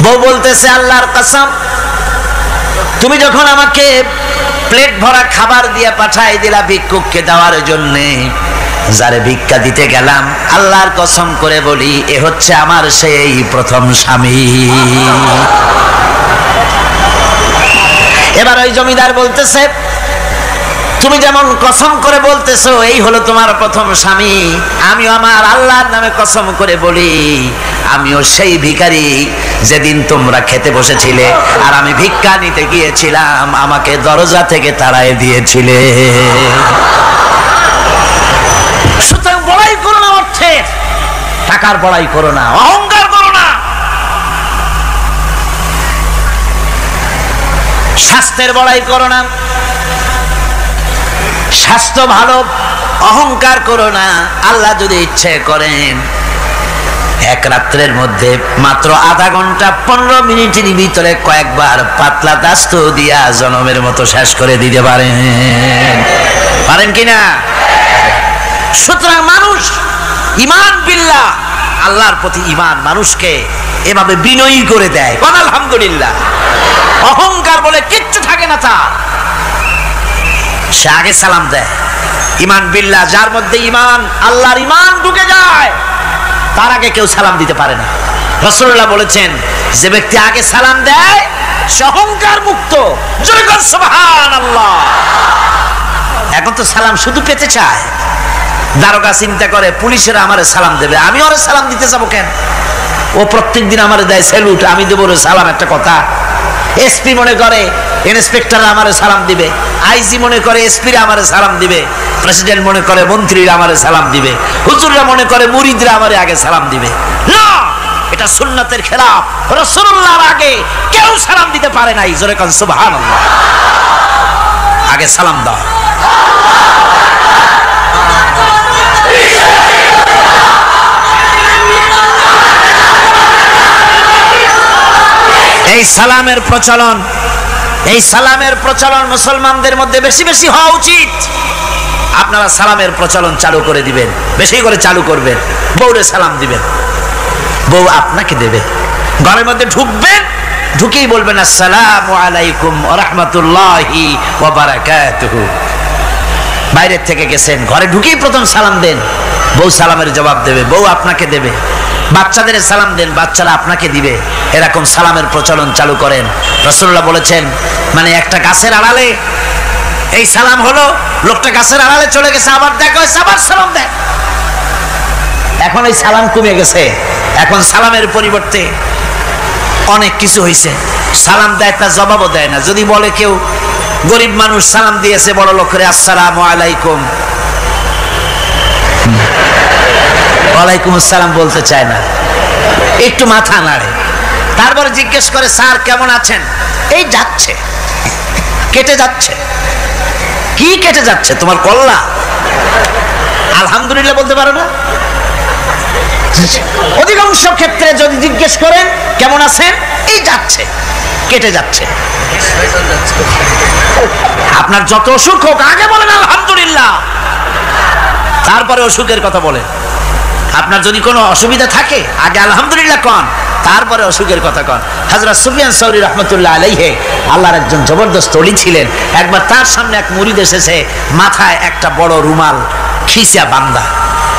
বউ বলতেছে, আল্লাহর কসম, তুমি যখন আমাকে প্লেট ভরা খাবার দিয়ে পাঠাই দিলা ভিক্ষুককে দেওয়ার জন্যে, যারে ভিক্ষা দিতে গেলাম, আল্লাহর কসম করে বলি এ হচ্ছে আমার সেই প্রথম স্বামী। এবার ওই জমিদার বলতেছে, তুমি যেমন কসম করে বলতেছো এই হলো তোমার প্রথম স্বামী, আমিও আমার আল্লাহর নামে কসম করে বলি আমিও সেই ভিখারি যেদিন তোমরা খেতে বসেছিলে আর আমি ভিক্ষা নিতে গিয়েছিলাম, আমাকে দরজা থেকে তাড়ায় দিয়েছিলে। সুতরাং বড়াই করো না, অর্থের টাকার বড়াই করো না, অহংকার করো না, স্বাস্থ্যের বড়াই করো না, স্বাস্থ্য ভালো, অহংকার করো না। আল্লাহ যদি ইচ্ছে করেন এক রাত্রের মধ্যে মাত্র আধা ঘন্টা 15 মিনিটের ভিতরে কয়েকবার পাতলা দাস্ত দিয়া জনমের মতো শেষ করে দিতে পারেন, পারেন কিনা? সুতরাং মানুষ ঈমান বিল্লাহ, আল্লাহর প্রতি ঈমান মানুষকে এভাবে বিনয়ী করে দেয়। আলহামদুলিল্লাহ, অহংকার বলে কিচ্ছু থাকে না তার, সে আগে সালাম দেয়। ঈমান বিল্লাহ, যার মধ্যে ঈমান, আল্লাহর ঈমান ঢুকে যায়, তার আগে কেউ সালাম দিতে পারে না। রাসূলুল্লাহ বলেছেন, যে ব্যক্তি আগে সালাম দেয় সে অহংকার মুক্ত। জোরে বল সুবহানাল্লাহ। এখন তো সালাম শুধু পেতে চায়। দারোগা চিন্তা করে পুলিশেরা আমারে সালাম দেবে, আমি ওরে সালাম দিতে যাবো কেন? ও প্রত্যেকদিন আমারে দেয় স্যালুট, আমি দেবো ওরে সালাম, একটা কথা। এসপি মনে করে ইন্সপেক্টর আমারে সালাম দিবে, আইজি মনে করে এসপিরা আমারে সালাম দিবে, প্রেসিডেন্ট মনে করে মন্ত্রীরা আমারে সালাম দিবে, হুজুররা মনে করে মুরিদরা আমারে আগে সালাম দিবে। না, এটা সুন্নাতের খেলাফ। রাসূলুল্লাহর আগে কেউ সালাম দিতে পারে নাই। জোরে কোন সুবহানাল্লাহ। আগে সালাম দাও। এই সালামের প্রচলন মুসলমানদের মধ্যে বেশি বেশি হওয়া উচিত। আপনারা সালামের প্রচলন চালু করে দিবেন, বেশি করে চালু করবেন। বউরে সালাম দিবেন, বউ আপনাকে দেবে। ঘরের মধ্যে ঢুকবেন, ঢুকেই বলবেন আসসালামু আলাইকুম ওয়া রাহমাতুল্লাহি ওয়া বারাকাতুহু। বাইরের থেকে গেছেন, ঘরে ঢুকেই প্রথম সালাম দেন, বউ সালামের জবাব দেবে, বউ আপনাকে দেবে। বাচ্চাদের সালাম দেন, বাচ্চারা আপনাকে দিবে। এরকম সালামের প্রচলন চালু করেন। রাসূলুল্লাহ বলেছেন, মানে একটা গাছের আড়ালে এই সালাম হলো, লোকটা গাছের আড়ালে চলে গেছে, আবার দেখা হয়েছে, আবার সালাম দেয়। এখন এই সালাম কমে গেছে, এখন সালামের পরিবর্তে অনেক কিছু হয়েছে। সালাম দেয়, তার জবাবও দেয় না। যদি বলে কেউ গরিব মানুষ সালাম দিয়েছে বড় লোকের, আসসালামু আলাইকুম, ওয়ালাইকুম আসসালাম বলতে চায় না, একটু মাথা নাড়ে। তারপরে জিজ্ঞেস করে, স্যার কেমন আছেন? এই যাচ্ছে, কেটে যাচ্ছে। কি কেটে যাচ্ছে? তোমার কল্লা? আলহামদুলিল্লাহ বলতে পারো না? অধিকাংশ ক্ষেত্রে যদি জিজ্ঞেস করেন কেমন আছেন, এই যাচ্ছে, কেটে যাচ্ছে। আপনার যত অসুখ হোক আগে বলেন আলহামদুলিল্লাহ, তারপরে অসুখের কথা বলেন। আপনার যদি কোনো অসুবিধা থাকে আগে আলহামদুলিল্লাহ কন, তারপরে অসুখের কথা কন। হযরত সুফিয়ান সাউরি রাহমাতুল্লাহ আলাইহি আল্লাহর একজন জবরদস্ত ওলি ছিলেন। একবার তার সামনে এক মুরিদ এসেছে, মাথায় একটা বড় রুমাল খিসা বান্দা।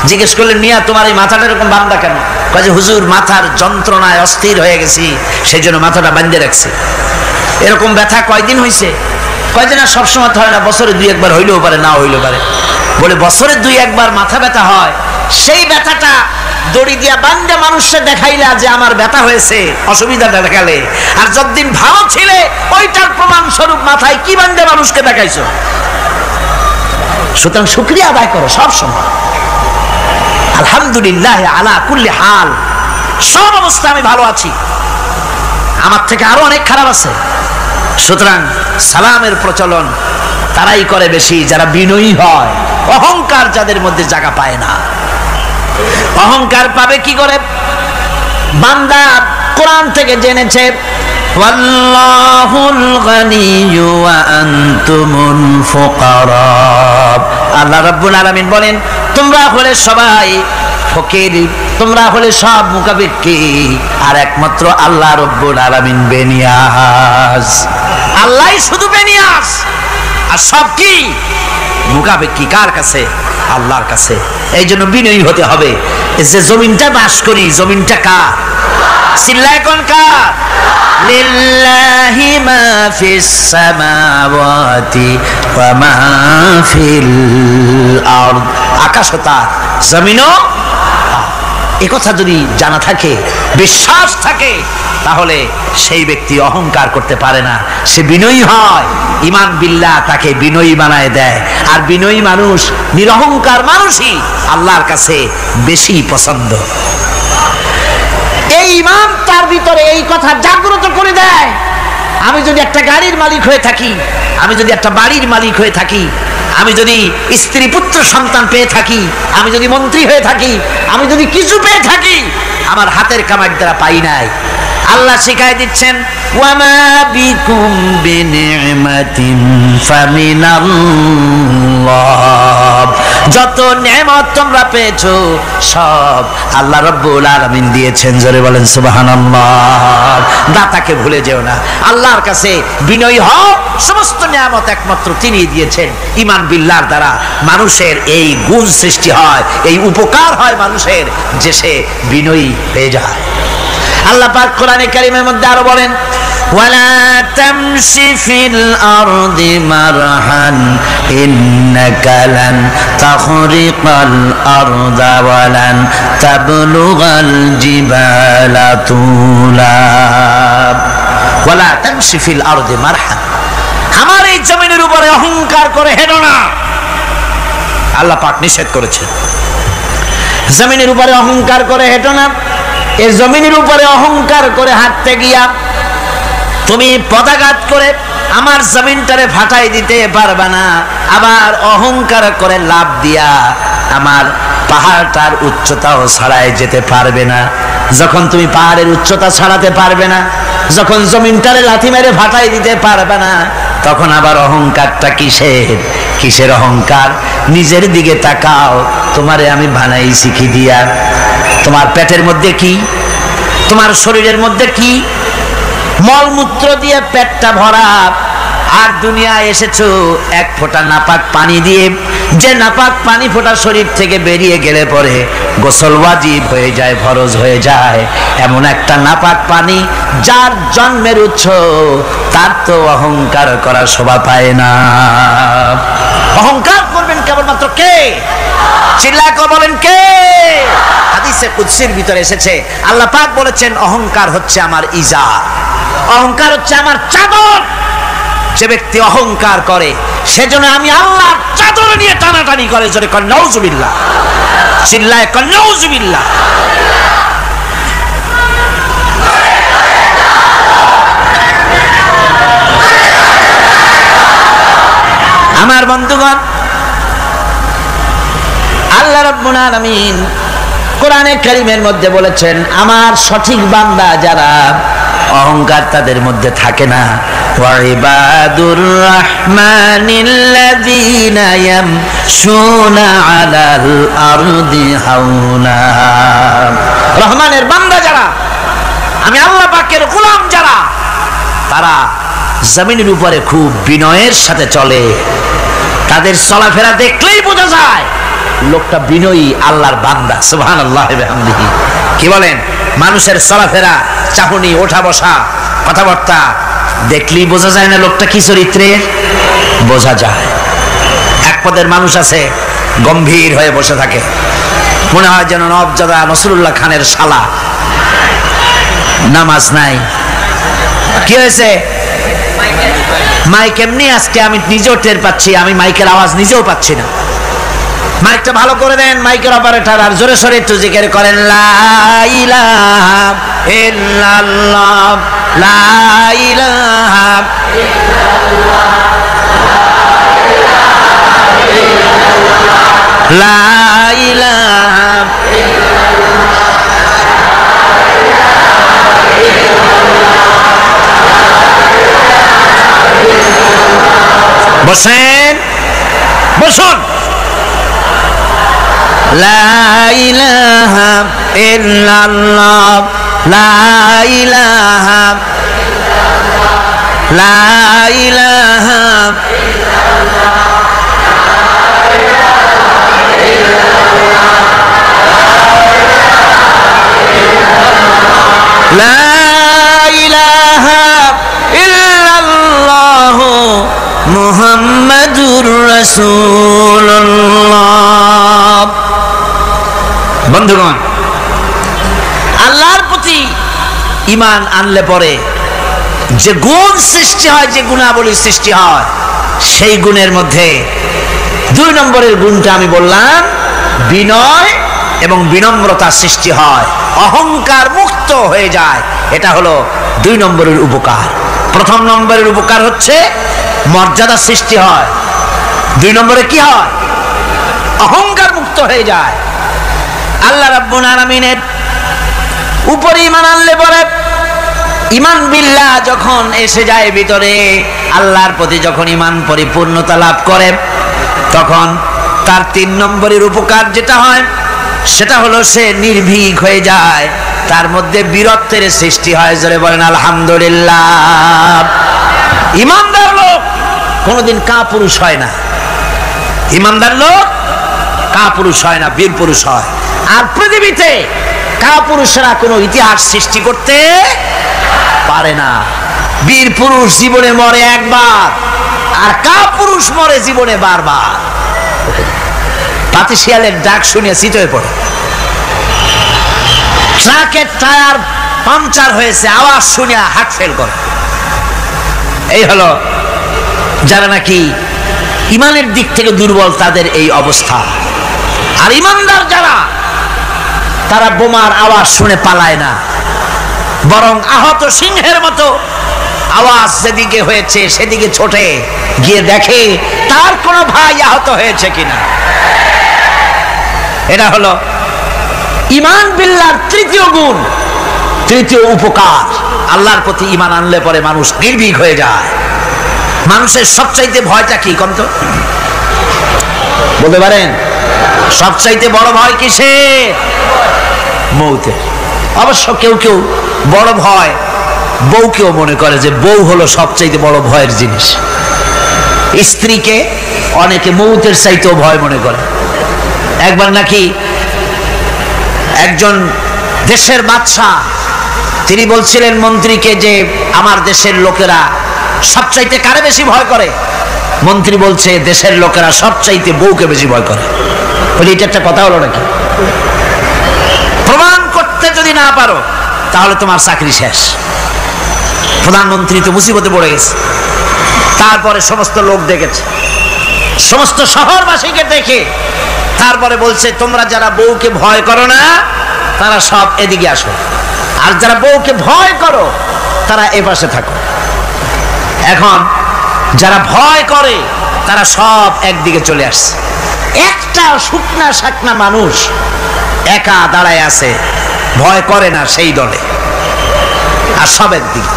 জিজ্ঞেস করলেন, মিয়া তোমার এই মাথাটা এরকম বান্দা কেন? কয় যে হুজুর, মাথার যন্ত্রণায় অস্থির হয়ে গেছি, সেই জন্য মাথাটা বাঁধে রাখছি। এরকম ব্যথা কয়দিন হয়েছে? কয়দিন? আর সবসময় হয় না, বছরে 2-1 হইলেও পারে, না হইলেও পারে। বলে বছরে 2-1 মাথা ব্যথা হয়, সেই ব্যথাটা দড়ি দিয়া বান্ধে মানুষকে দেখাইলা যে আমার ব্যথা হয়েছে, অসুবিধাটা দেখালে। আর যতদিন ভালো ছিলে ওইটার প্রমাণ স্বরূপ মাথায় কি বান্ধে মানুষকে দেখাইছো। সুতরাং শুকরিয়া আদায় করো সব সময়। আলহামদুলিল্লাহ আলা কুল্লি হাল, সব অবস্থা আমি ভালো আছি, আমার থেকে আরো অনেক খারাপ আছে। সুতরাং সালামের প্রচলন তারাই করে বেশি যারা বিনয়ী হয়। অহংকার যাদের মধ্যে জায়গা পায় না। অহংকার পাবে কি করে? বান্দা কোরআন থেকে জেনেছে, ওয়াল্লাহুল গানিয়্যু ওয়া আনতুমুল ফুকারা। আল্লাহ রাব্বুল আলামিন বলেন, তোমরা হলে সবাই ফকির, তোমরা হলে সব মুকাবিক্কি, আর একমাত্র আল্লাহ রাব্বুল আলামিন বেনিয়াজ। আল্লাহই শুধু বেনিয়াজ, আর সব কি মুকাবিক্কি কার কাছে? আল্লাহর কাছে। এই জন্য বিনয়ী হতে হবে। যে জমিনটা বাস করি, জমিনটা কার? চিল্লায় কোন কার? লিল্লাহি মা ফিস সামাওয়াতি ওয়া মা ফিল আরদ। আকাশও তার, জমিনও। একথা যদি জানা থাকে, বিশ্বাস থাকে, তাহলে সেই ব্যক্তি অহংকার করতে পারে না, সে বিনয়ী হয়। ঈমান বিল্লাহ তাকে বিনয়ী বানায় দেয়। আর বিনয়ী মানুষ, নিরহংকার মানুষই আল্লাহর কাছে বেশি পছন্দ। এই ঈমান তার ভিতরে এই কথা জাগ্রত করে দেয়। আমি যদি একটা গাড়ির মালিক হয়ে থাকি, আমি যদি একটা বাড়ির মালিক হয়ে থাকি, আমি যদি স্ত্রী পুত্র সন্তান পেয়ে থাকি, আমি যদি মন্ত্রী হয়ে থাকি, আমি যদি কিছু পেয়ে থাকি, আমার হাতের কামাই দ্বারা পাই নাই। আল্লাহ শিখাই দিচ্ছেন, ওয়ামা বিকুম বিনিমাতিন ফামিনাল্লাহ। যত নেয়ামত তোমরা পেয়েছো সব আল্লাহ রাব্বুল আলামিন দিয়েছেন। জোরে বলেন সুবহানাল্লাহ। দাতাকে ভুলে যেও না, আল্লাহর কাছে বিনয়ী হও। সমস্ত নেয়ামত একমাত্র তিনিই দিয়েছেন। ঈমান বিল্লাহর দ্বারা মানুষের এই গুণ সৃষ্টি হয়, এই উপকার হয় মানুষের, যে সে বিনয়ী হয়ে যায়। আল্লাহ পাক কোরআনে কারীমের মধ্যে আরো বলেন, ওয়ালা তামশি ফিল আরদি মারহান ইন্নাকা লান তাখরিকাল আরদা ওয়ালান তাবলুগাল জিবালা তুলা। ওয়ালা তামশি ফিল আরদি মারহান, আমার এই জমিনের উপরে অহংকার করে হেঁটো না। আল্লাহ পাক নিষেধ করেছেন, জমিনের উপরে অহংকার করে হেঁটো না। এই জমিনের উপরে অহংকার করে হাঁটতে গিয়া তুমি পদাঘাত করে আমার জমিনটারে ফাটাই দিতে পারবে না, আবার অহংকার করে লাভ দিয়া আমার পাহাড়টার উচ্চতাও ছাড়াই যেতে পারবে না। যখন তুমি পাহাড়ের উচ্চতা ছাড়াতে পারবে না, যখন জমিনটারে লাথি মেরে ফাটাই দিতে পারবে না, তখন আবার অহংকারটা কিসের অহংকার? নিজের দিকে তাকাও, তোমারে আমি বানাইছি কি দিয়া? তোমার পেটের মধ্যে কি, তোমার শরীরের মধ্যে কি? মলমূত্র দিয়ে পেটটা ভরা, আর দুনিয়ায় এসেছো এক ফোঁটা নাপাক পানি দিয়ে। যে নাপাক পানি ফোঁটা শরীর থেকে বেরিয়ে গেলে পরে গোসল ওয়াজিব হয়ে যায়, ফরজ হয়ে যায়, এমন একটা নাপাক পানি যার জন্মের উৎস, তার তো অহংকার করার শোভা পায় না। অহংকার করবেন কেবলমাত্র কে? চিল্লায় বলেন কে? হাদিসে কুদসির ভিতরে এসেছে, আল্লাহ পাক বলেছেন অহংকার হচ্ছে আমার ইজার, অহংকার হচ্ছে আমার চাদর। যে ব্যক্তি অহংকার করে সেজন্য আমি আল্লাহর চাদর নিয়ে টানাটানি করে। জোরে কর নাউজুবিল্লাহ, চিল্লায় কর নাউজুবিল্লাহ। আমার বন্ধুগণ, আল্লাহ রাব্বুল আলামিন কোরআনে কারীমের মধ্যে বলেছেন, আমার সঠিক বান্দা যারা, অহংকার তাদের মধ্যে থাকে না। ওয়াইবাদুর রাহমানিল্লাযীনা ইয়ামশুনা আলাল আরদি হাওনা। রহমানের বান্দা যারা, আমি আল্লাহ পাকের গোলাম যারা, তারা জমিনের উপরে খুব বিনয়ের সাথে চলে। তাদের চলাফেরা দেখলেই বোঝা যায় লোকটা বিনয়ী, আল্লাহর বান্দা। সুবহানাল্লাহ ওয়া বিহামদিহি। কি বলেন? মানুষের চলাফেরা, চাহনি, ওঠা বসা, কথাবার্তা দেখলেই বোঝা যায় না লোকটা কি চরিত্রের? বোঝা যায়। এক পদের মানুষ আছে গম্ভীর হয়ে বসে থাকে, মনে হয় যেন নবজাদা নসরুল্লাহ খানের শালা। নামাজ নাই। কি হয়েছে? মাইক এমনি আজকে আমি নিজেও টের পাচ্ছি, আমি মাইকের আওয়াজ নিজেও পাচ্ছি না। মাইকটা ভালো করে দেন মাইকের অপারেটর, আর জোরে সোরে একটু জিকির করেন, লা ইলাহা ইল্লাল্লাহ, লা ইলাহা ইল্লাল্লাহ, লা ইলাহা ইল্লাল্লাহ। বসেন, বসুন। লা ইলাহা ইল্লাল্লাহ, লা ইলাহা ইল্লাল্লাহ, লা ইলাহা ইল্লাল্লাহ, লা ইলাহা ইল্লাল্লাহ মুহাম্মাদুর রাসূলুল্লাহ। বন্ধুগণ, আল্লাহর প্রতি ঈমান আনলে পরে যে গুণ সৃষ্টি হয়, যে গুণাবলী সৃষ্টি হয়, সেই গুণের মধ্যে 2 নম্বরের গুণটা আমি বললাম, বিনয় এবং বিনম্রতা সৃষ্টি হয়, অহংকার মুক্ত হয়ে যায়। এটা হলো 2 নম্বরের উপকার। প্রথম নম্বরের উপকার হচ্ছে মর্যাদা সৃষ্টি হয়। 2 নম্বরে কি হয়? অহংকার মুক্ত হয়ে যায়। আল্লাহ রাব্বুল আলামিনের উপরে ঈমান আনলে পরে, ঈমান বিল্লাহ যখন এসে যায় ভিতরে, আল্লাহর প্রতি যখন ঈমান পরিপূর্ণতা লাভ করে, তখন তার 3 নম্বরের উপকার যেটা হয় সেটা হলো সে নির্ভীক হয়ে যায়, তার মধ্যে বীরত্বের সৃষ্টি হয়। জোরে বলেন আলহামদুলিল্লাহ। ঈমানদার লোক কোনোদিন কাপুরুষ হয় না। ঈমানদার লোক কাপুরুষ হয় না, বীর পুরুষ হয়। আর পৃথিবীতে কাপুরুষরা কোনো ইতিহাস সৃষ্টি করতে পারে না। বীর পুরুষ জীবনে মরে একবার, আর কাপুরুষ মরে জীবনে বারবার। পাতি শিয়ালের ডাক শুনে চিত হয়ে পড়ে। ট্রাকের টায়ার পাংচার হয়েছে, আওয়াজ শুনে হার্ট ফেল করে। এই হলো যারা নাকি ঈমানের দিক থেকে দুর্বল, তাদের এই অবস্থা। আর ঈমানদার যারা, তারা বোমার আওয়াজ শুনে পালায় না, বরং আহত সিংহের মতো আওয়াজ যেদিকে হয়েছে সেদিকে ছোটে গিয়ে দেখে তার কোনো ভাই আহত হয়েছে কিনা। এটা হলো ঈমান বিল্লাহর তৃতীয় গুণ, তৃতীয় উপকার। আল্লাহর প্রতি ঈমান আনলে পরে মানুষ নির্ভীক হয়ে যায়। মানুষের সবচাইতে ভয়টা কি কন্ত বলতে পারেন? সবচাইতে বড় ভয় কিসে? মৌতের। অবশ্য কেউ কেউ বড় ভয় বউকেও মনে করে যে বউ হলো সবচাইতে বড় ভয়ের জিনিস। স্ত্রীকে অনেকে মৌতের চাইতেও ভয় মনে করে। একবার নাকি একজন দেশের বাদশা তিনি বলছিলেন মন্ত্রীকে যে আমার দেশের লোকেরা সবচাইতে কারে বেশি ভয় করে? মন্ত্রী বলছে দেশের লোকেরা সবচাইতে বউকে বেশি ভয় করে। বলি এটা একটা কথা হলো নাকি? প্রমাণ করতে যদি না পারো তাহলে তোমার চাকরি শেষ। প্রধানমন্ত্রী তো মুসিবতে পড়ে গেছে। তারপরে সমস্ত লোক দেখেছে, সমস্ত শহরবাসীকে দেখে তারপরে বলছে তোমরা যারা বউকে ভয় করো না তারা সব এদিকে আসো, আর যারা বউকে ভয় করো তারা এ পাশে থাকো। এখন যারা ভয় করে তারা সব একদিকে চলে আসছে। একটা শুকনা শাকনা মানুষ একা দাঁড়ায় আছে, ভয় করে না সেই দলে, আর সব একদিকে।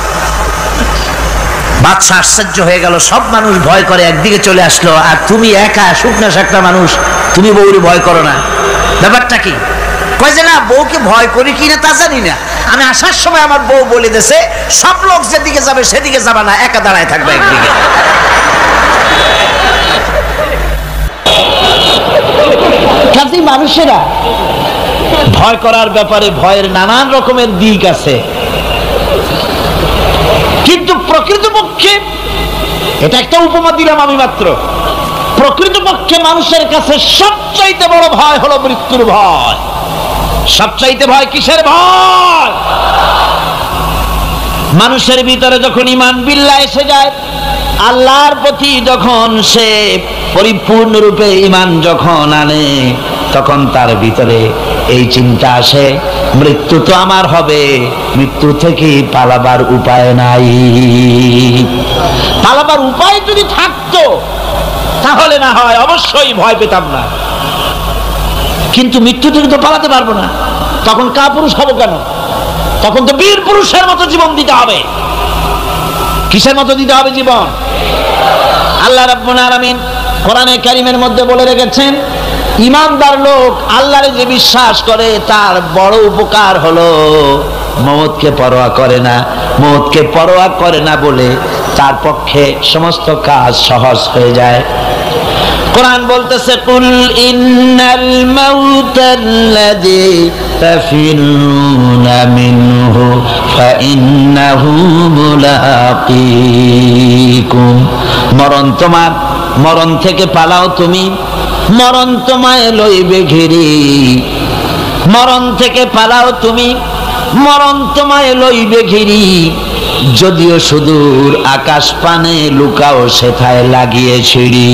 বাদশা আশ্চর্য হয়ে গেল, সব মানুষ ভয় করে একদিকে চলে আসলো, আর তুমি একা শুকনা শাকনা মানুষ, তুমি বউরে ভয় করো না, ব্যাপারটা কি? কয় যে না, বউকে ভয় করি কিনা তা জানি না, আমি আসার সময় আমার বউ বলে দিয়েছে সব লোক যেদিকে যাবে সেদিকে যাবে না, একা দাঁড়ায় থাকবে একদিকে। কাজী মানুষেরা ভয় করার ব্যাপারে ভয়ের নানান রকমের দিক আছে, কিন্তু প্রকৃতপক্ষে এটা একটা উপমা দিলাম আমি মাত্র। প্রকৃতপক্ষে মানুষের কাছে সবচাইতে বড় ভয় হলো মৃত্যুর ভয়। সবচাইতে ভয় কিসের ভয়? মানুষের ভিতরে যখন ঈমান বিল্লাহ এসে যায়, আল্লাহর প্রতি যখন সে পরিপূর্ণরূপে ঈমান যখন আনে, তখন তার ভিতরে এই চিন্তা আসে মৃত্যু তো আমার হবে, মৃত্যু থেকে পালাবার উপায় নাই। পালাবার উপায় যদি থাকতো তাহলে না হয় অবশ্যই ভয় পেতাম না, কিন্তু মৃত্যু থেকে তো পালাতে পারবো না, তখন কাপুরুষ হবো কেন? তখন তো বীর পুরুষের মতো জীবন দিতে হবে। কিসের মতো দিতে হবে জীবন? আল্লাহ রাব্বুল আলামিন কোরআনে কারীমের মধ্যে বলে রেখেছেন, ঈমানদার লোক আল্লাহরে যে বিশ্বাস করে তার বড় উপকার হলো মওতকে পরোয়া করে না। মওতকে পরোয়া করে না বলে তার পক্ষে সমস্ত কাজ সহজ হয়ে যায়। কোরআন বলতেছে, কুল ইন্নাল মাউতাল্লাযী তাফিরুনা মিনহু ফাইন্নাহু মুলাকীকুম। মরণ তোমার, মরণ থেকে পালাও তুমি, মরণ তোমায় লইবে ঘিরে। মরণ থেকে পালাও তুমি, মরণ তোমায় লইবে ঘিরি। যদিও সুদূর আকাশ পানে লুকাও সেথায় লাগিয়ে ছিড়ি।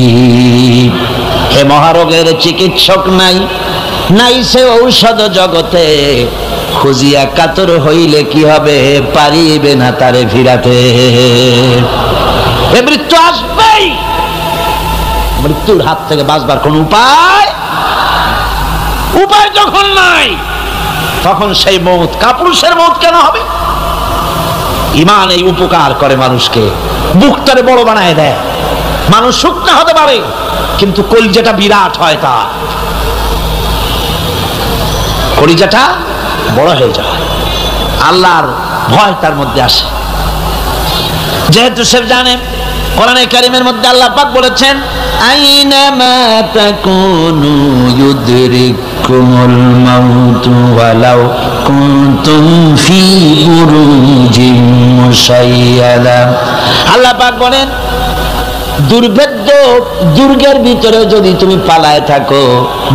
হে মহারোগের চিকিৎসক নাই, নাই সে ঔষধ জগতে, খুঁজিয়া কাতর হইলে কি হবে, পারিবে না তারে ফিরাতে। এ মৃত্যু আসবেই, মৃত্যুর হাত থেকে বাঁচবার কোন উপায় যখন নাই, তখন সেই মওত কাপুরুষের মওত কেন হবে? ঈমান এই উপকার করে মানুষকে, বুকটারে বড় বানায় দেয়। মানুষ শুকনা হতে পারে কিন্তু কলিজাটা বিরাট হয়, তার কলিজাটা বড় হয়ে যায়, আল্লাহর ভয় তার মধ্যে আসে। যেহেতু সে জানে, কোরআনে কারীমের মধ্যে আল্লাহ পাক বলেছেন, আইনামা তাকুনু ইউদরিকুমুল মাউতু ওয়ালাউ কুনতুম ফি বুরুজিম মুশাইয়াদা। আল্লাহ পাক বলেন, দুর্ভেদ্য দুর্গের ভিতরে যদি তুমি পালায় থাকো,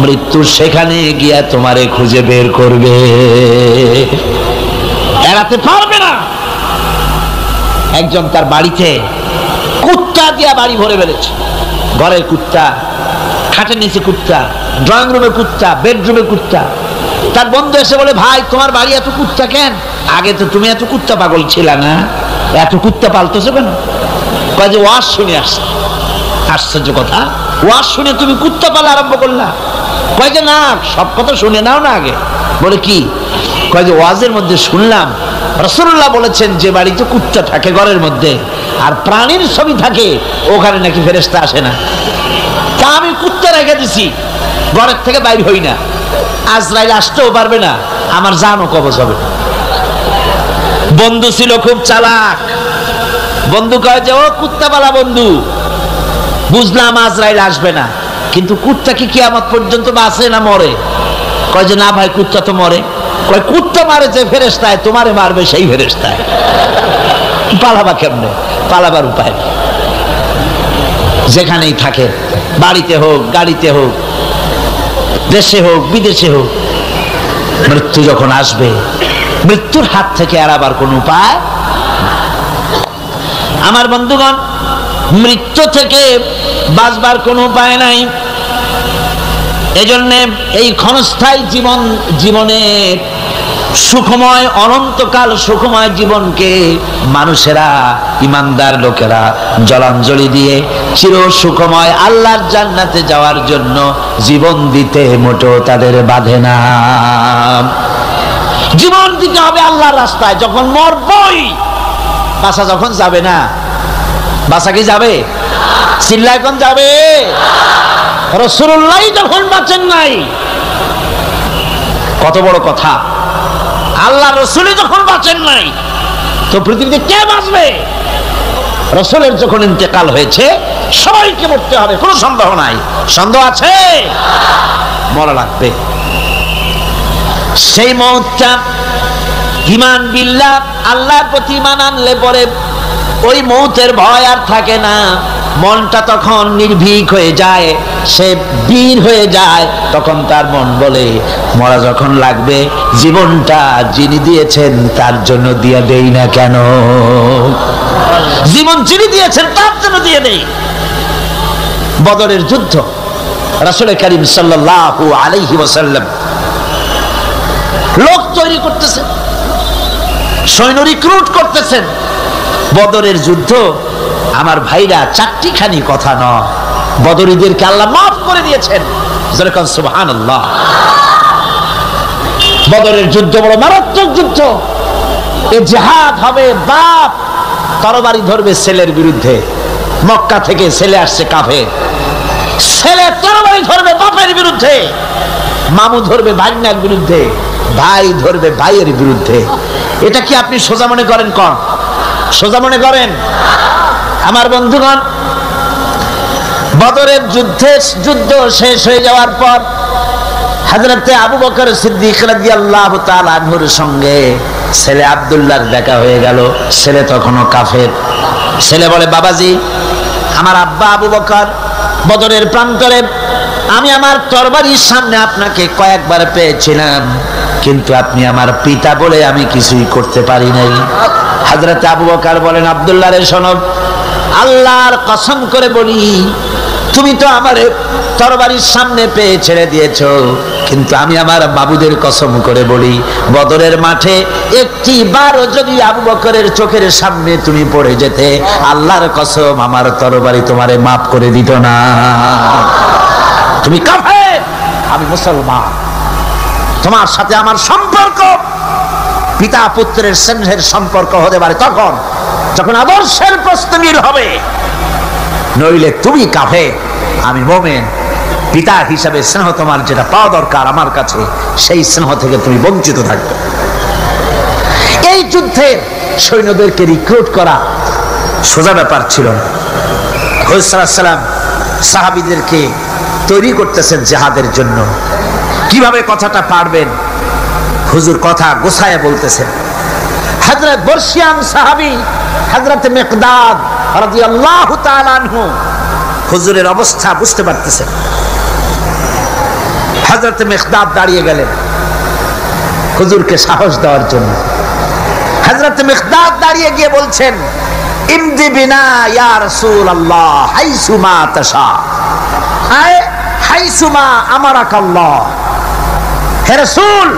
মৃত্যু সেখানে গিয়া তোমারে খুঁজে বের করবে, এড়াতে পারবে না। একজন তার বাড়িতে কুত্তা দিয়া বাড়ি ভরে ফেলেছে। ঘরের কুত্তা, খাটের নিচে কুত্তা, ড্রয়িং রুমে কুত্তা, বেডরুমে কুত্তা। তার বন্ধু এসে বলে, ভাই তোমার বাড়ি এত কুত্তা কেন? আগে তো তুমি এত কুত্তা পাগল ছিল না, এত কুত্তা পালতেছো কেন? কয় যে ওয়াজ শুনে আসছে। আশ্চর্য কথা, ওয়াজ শুনে তুমি কুত্তা পালা আরম্ভ করলা? কয় যে না, সব কথা শুনে নাও না আগে। বলে কি? কয় যে ওয়াজের মধ্যে শুনলাম রাসূলুল্লাহ বলেছেন যে বাড়িতে কুত্তা থাকে ঘরের মধ্যে আর প্রাণীর ছবি থাকে ওখানে নাকি ফেরেশতা আসে না। তা আমি কুত্তা রেখে দিছি, ঘরের থেকে বাইর হই না, আজরাইল আসতেও পারবে না, আমার জানও কবজ হবে। বন্ধু ছিল খুব চালাক। বন্ধু কয় যে, ও কুত্তা পালা বন্ধু, বুঝলাম আজরাইল আসবে না, কিন্তু কুত্তা কি কিয়ামত পর্যন্ত বাঁচে না মরে? কয় যে না ভাই, কুত্তা তো মরে। কয় কুত্তা মারে যে ফেরেশতায়, তোমারে মারবে সেই ফেরেশতায়। পালাবা কেমনে? পালাবার উপায় নেই। যেখানেই থাকে, বাড়িতে হোক, গাড়িতে হোক, দেশে হোক, বিদেশে হোক, মৃত্যু যখন আসবে, মৃত্যুর হাত থেকে এড়াবার কোন উপায়। আমার বন্ধুগণ, মৃত্যু থেকে বাঁচবার কোন উপায় নাই। এজন্য এই ক্ষণস্থায়ী জীবনের সুখময়, অনন্তকাল সুখময় জীবনকে মানুষেরা, ইমানদার লোকেরা জলাঞ্জলি দিয়ে চির সুখময় আল্লাহর জান্নাতে যাওয়ার জন্য জীবন দিতে মোটেও তাদের বাধে না। জীবন দিতে হবে আল্লাহর রাস্তায়। যখন মরবই, বাসা যখন যাবে না, বাসা কি যাবে? চিল্লায় কোন যাবে? রাসূলুল্লাহ যখন বাঁচেন নাই, কত বড় কথা! আল্লাহ রাসূল যখন বাঁচেন নাই, তো পৃথিবীতে কে বাঁচবে? রাসূলের যখন ইন্তেকাল হয়েছে, সবাইকে মরতে হবে, কোনো সন্দেহ নাই। সন্দেহ আছে? মরা লাগবে। সেই মওতটা ঈমান বিল্লাহ, আল্লাহর প্রতি ঈমান আনলে পরে ওই মওতের ভয় আর থাকে না। মনটা তখন নির্ভীক হয়ে যায়, সে বীর হয়ে যায়। তখন তার মন বলে, মরা যখন লাগবে, জীবনটা যিনি দিয়েছেন তার জন্য দিয়ে দেই না কেন? জীবন যিনি দিয়েছেন তার জন্য দিয়ে দেই। বদরের যুদ্ধ, রাসূল করিম সাল্লাল্লাহু আলাইহি ওয়াসাল্লাম লোক তৈরি করতেছেন, সৈন্য রিক্রুট করতেছেন। বদরের যুদ্ধ, আমার ভাইরা, চারটিখানি কথা নয়। বদরীদেরকে আল্লাহ মাফ করে দিয়েছেন। যেরকম সুবহানাল্লাহ। বদরের যুদ্ধ বড় মারাত্মক যুদ্ধ। এ জিহাদ হবে, বাপ তরবারি ধরবে ছেলের বিরুদ্ধে। মক্কা থেকে ছেলে আসছে কাফের, ছেলে তরবারি ধরবে বাপের বিরুদ্ধে, মামু ধরবে ভাগ্নার বিরুদ্ধে, ভাই ধরবে ভাইয়ের বিরুদ্ধে। এটা কি আপনি সোজা মনে করেন? কোন সোজা মনে করেন? আমার বন্ধুগণ, বদরের যুদ্ধ শেষ হয়ে যাওয়ার পর হযরতে আবু বকর সিদ্দিক রাদিয়াল্লাহু তাআলা আনহুর সঙ্গে ছেলে আব্দুল্লাহর দেখা হয়ে গেল। ছেলে তখনও কাফের। ছেলে বলে, বাবাজি, আমার আব্বা আবু বকর বদরের প্রান্তরে, আমি আমার তরবারির সামনে আপনাকে কয়েকবার পেয়েছিলাম, কিন্তু আপনি আমার পিতা বলে আমি কিছুই করতে পারি নাই। হযরতে আবু বকর বলেন, আব্দুল্লাহ রে শোনো, আল্লাহর কসম করে বলি, তুমি তো আমার তরবারির সামনে পেয়ে ছেড়ে দিয়েছো, কিন্তু আমি আমার বাবুদের কসম করে বলি, বদরের মাঠে একটি বারও যদি আবু বকরের চোখের সামনে তুমি পড়ে যেতে, আল্লাহর কসম আমার তরবারি তোমারে মাফ করে দিত না। তুমি কাফের, আমি মুসলমান। তোমার সাথে আমার সম্পর্ক পিতা পুত্রের স্নেহের সম্পর্ক হতে পারে তখন যখন আদর্শের প্রশ্ন মিল হবে, নইলে তুমি কাফের, আমি মুমিন। পিতা হিসাবে স্নেহ তোমার যেটা পাওয়া দরকার আমার কাছে, সেই স্নেহ থেকে তুমি বঞ্চিত থাকবে। এই যুদ্ধে সৈন্যদেরকে রিক্রুট করা সোজা ব্যাপার ছিল না। হুজুর সাল্লাল্লাহু আলাইহি ওয়াসাল্লাম সাহাবীদেরকে তৈরি করতেছেন জিহাদের জন্য। কিভাবে কথাটা পারবেন, হুজুর কথা গোছায় বলতেছেন। হযরত বর্ষিয়ান সাহাবী হযরত মিকদাদ রাদিয়াল্লাহু তাআলা আনহু হুজুরের অবস্থা বুঝতে পারতেছেন। হযরত মিকদাদ দাঁড়িয়ে গেলেন হুজুরকে সাহস দেওয়ার জন্য। হযরত মিকদাদ দাঁড়িয়ে গিয়ে বলছেন, ইমদি বিনা ইয়া রাসূলুল্লাহ হাইসুমা তাশা, আয় হাইসুমা আমারাকাল্লাহ। হে রাসূল,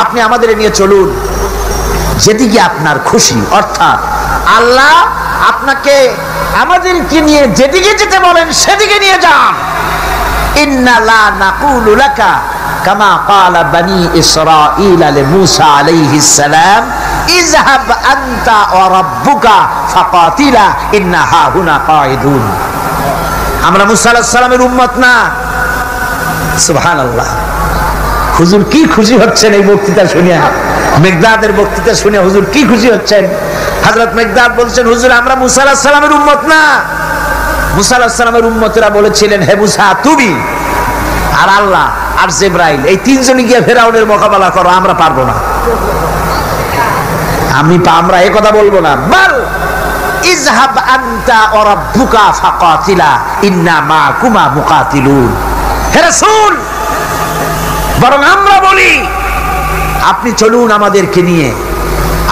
আপনি আমাদের নিয়ে চলুন যেদিকে আপনার খুশি, অর্থাৎ আল্লাহ আপনাকে আমাদেরকে নিয়ে যেদিকে যেতে বলেন সেদিকে নিয়ে যান। ইন্না লা নাকুলু লাকা কামা ক্বালা বানি ইসরাঈল লিমূসা আলাইহিস সালাম ইযহাব আনতা ওয়া রাব্বুকা ফাকাতিলা ইন্না হাহুনা কাঈদুন। আমরা মূসা আলাইহিস সালামের উম্মত না। সুবহানাল্লাহ। হুজুর কি খুশি হচ্ছেন এই বক্তৃতা শুনে, মেঘদাদের বক্তৃতা শুনে হুজুর কি খুশি হচ্ছেন। হযরত মেঘদাদ বলছেন, হুজুর আমরা মূসা আলাইহিস সালামের উম্মত না। মূসা আলাইহিস সালামের উম্মতেরা বলেছিলেন, হে মূসা তুমি আর আল্লাহ আর জিবরাইল এই তিনজনই গিয়ে ফেরাউনের মোকাবেলা করো, আমরা পারবো না। আমরা এই কথা বলবো না। বল ইযহাব আনতা ওয়া রাব্বুকা ফাকাতিলা ইন্না মাকুমা মুকাতিলুন। হে রাসূল, বরং আমরা বলি আপনি চলুন আমাদেরকে নিয়ে,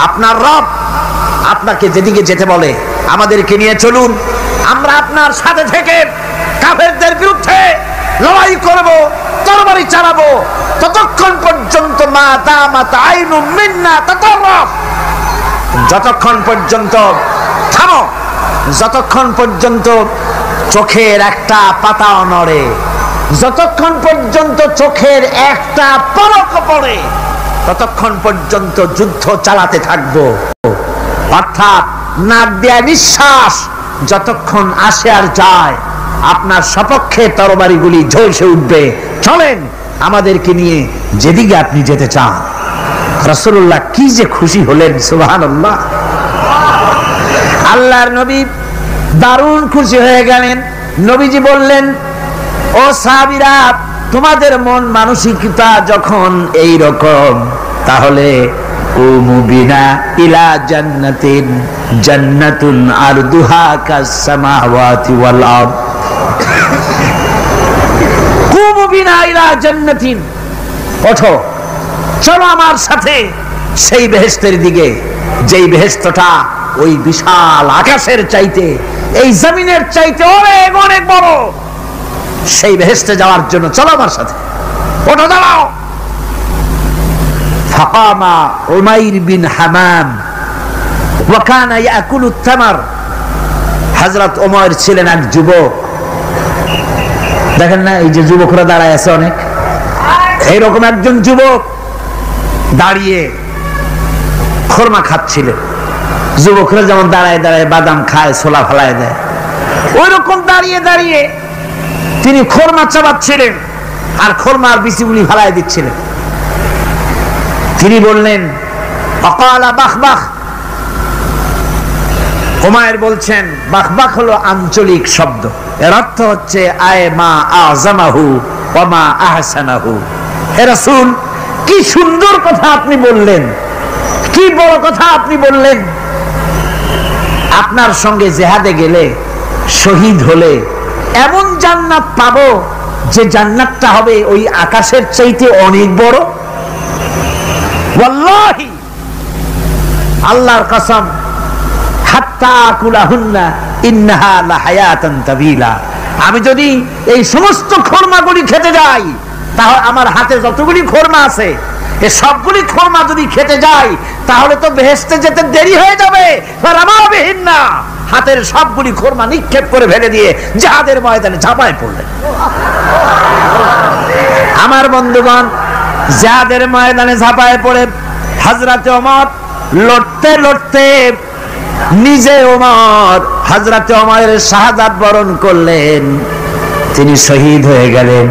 আপনার রব আপনাকে যেদিকে যেতে বলে আমাদেরকে নিয়ে চলুন, আমরা আপনার সাথে থেকে কাফেরদের বিরুদ্ধে লড়াই করব, তরবারি চালাবো ততক্ষণ পর্যন্ত মা দামাত আইনু মিন্না তাতাররাফ, যতক্ষণ পর্যন্ত থামো, যতক্ষণ পর্যন্ত চোখের একটা পাতাও নড়ে, যতক্ষণ পর্যন্ত চোখের একটা পলক পড়ে ততক্ষণ পর্যন্ত যুদ্ধ চালাতে থাকবো। অর্থাৎ নাক দেয়া নিঃশ্বাস যতক্ষণ আসে আর যায় আপনার সপক্ষে তরবারিগুলি ঝলসে উঠবে। চলেন আমাদেরকে নিয়ে যেদিকে আপনি যেতে চান। রাসূলুল্লাহ কি যে খুশি হলেন, সুবহানাল্লাহ। আল্লাহর নবী দারুণ খুশি হয়ে গেলেন। নবীজি বললেন, ও সাহাবীরা, তোমাদের মন মানসিকতা যখন এই রকম, তাহলে কুমু বিনা ইলা জান্নাতিন জান্নাতুন আরদুহা কাস সামাওয়াতি ওয়াল আরদ। কুমু বিনা ইলা জান্নাতিন, ওঠো চলো আমার সাথে সেই বেহেশতের দিকে, যেই বেহেশতটা ওই বিশাল আকাশের চাইতে, এই জমিনের চাইতে অনেক অনেক বড়। সেই বেহেশতে যাওয়ার জন্য চলো আমার সাথে, ওঠো দাঁড়াও। ফাকামা উমাইর বিন হামাম ওয়া কানা ইয়াকুলু তামার। হযরত ওমর ছিলেন এক যুবক। দেখেন না এই যে যুবকরা দাঁড়ায় আছে অনেক, এইরকম একজন যুবক দাঁড়িয়ে খোরমা খাচ্ছিলেন। যুবকরা যেমন দাঁড়ায় দাঁড়ায় বাদাম খায়, ছোলা ফেলায় দেয়, ওই রকম দাঁড়িয়ে দাঁড়িয়ে তিনি খোরমা চাবাচ্ছিলেন আর খোরমার বিচিগুলি ফেলায় দিচ্ছিলেন। তিনি বললেন, অকালা বাখবাখ। উমাইর বলছেন, বাখবাখ হলো আঞ্চলিক শব্দ, এর অর্থ হচ্ছে আয় মা আযমাহু ওয়া মা আহসানাহু। হে রাসূল, কি সুন্দর কথা আপনি বললেন, কি বড় কথা আপনি বললেন। আপনার সঙ্গে জিহাদে গেলে, শহীদ হলে এমন জান্নাত পাবো যে জান্নাতটা হবে ওই আকাশের চাইতে অনেক বড়। ওয়াল্লাহি, আল্লাহর কসম, হাত্তা কুলাহুন্না ইন্নাহা লাহায়াতান তাবিলা। আমি যদি এই সমস্ত খোরমাগুলি খেতে যাই, তাহলে আমার হাতে যতগুলি খোরমা আছে এই সবগুলি খোরমা যদি খেতে যাই তাহলে তো বেহেশতে যেতে দেরি হয়ে যাবে। রামাবিহিন্না, হাতের সবগুলি খোরমা নিক্ষেপ করে ফেলে দিয়ে জিহাদের ময়দানে ঝাঁপায় পড়লেন। আমার বন্ধুগণ, জিহাদের ময়দানে ঝাঁপায় পড়ে হযরত ওমর লড়তে লড়তে নিজে ওমর হযরত ওমরের শাহাদাত বরণ করলেন, তিনি শহীদ হয়ে গেলেন।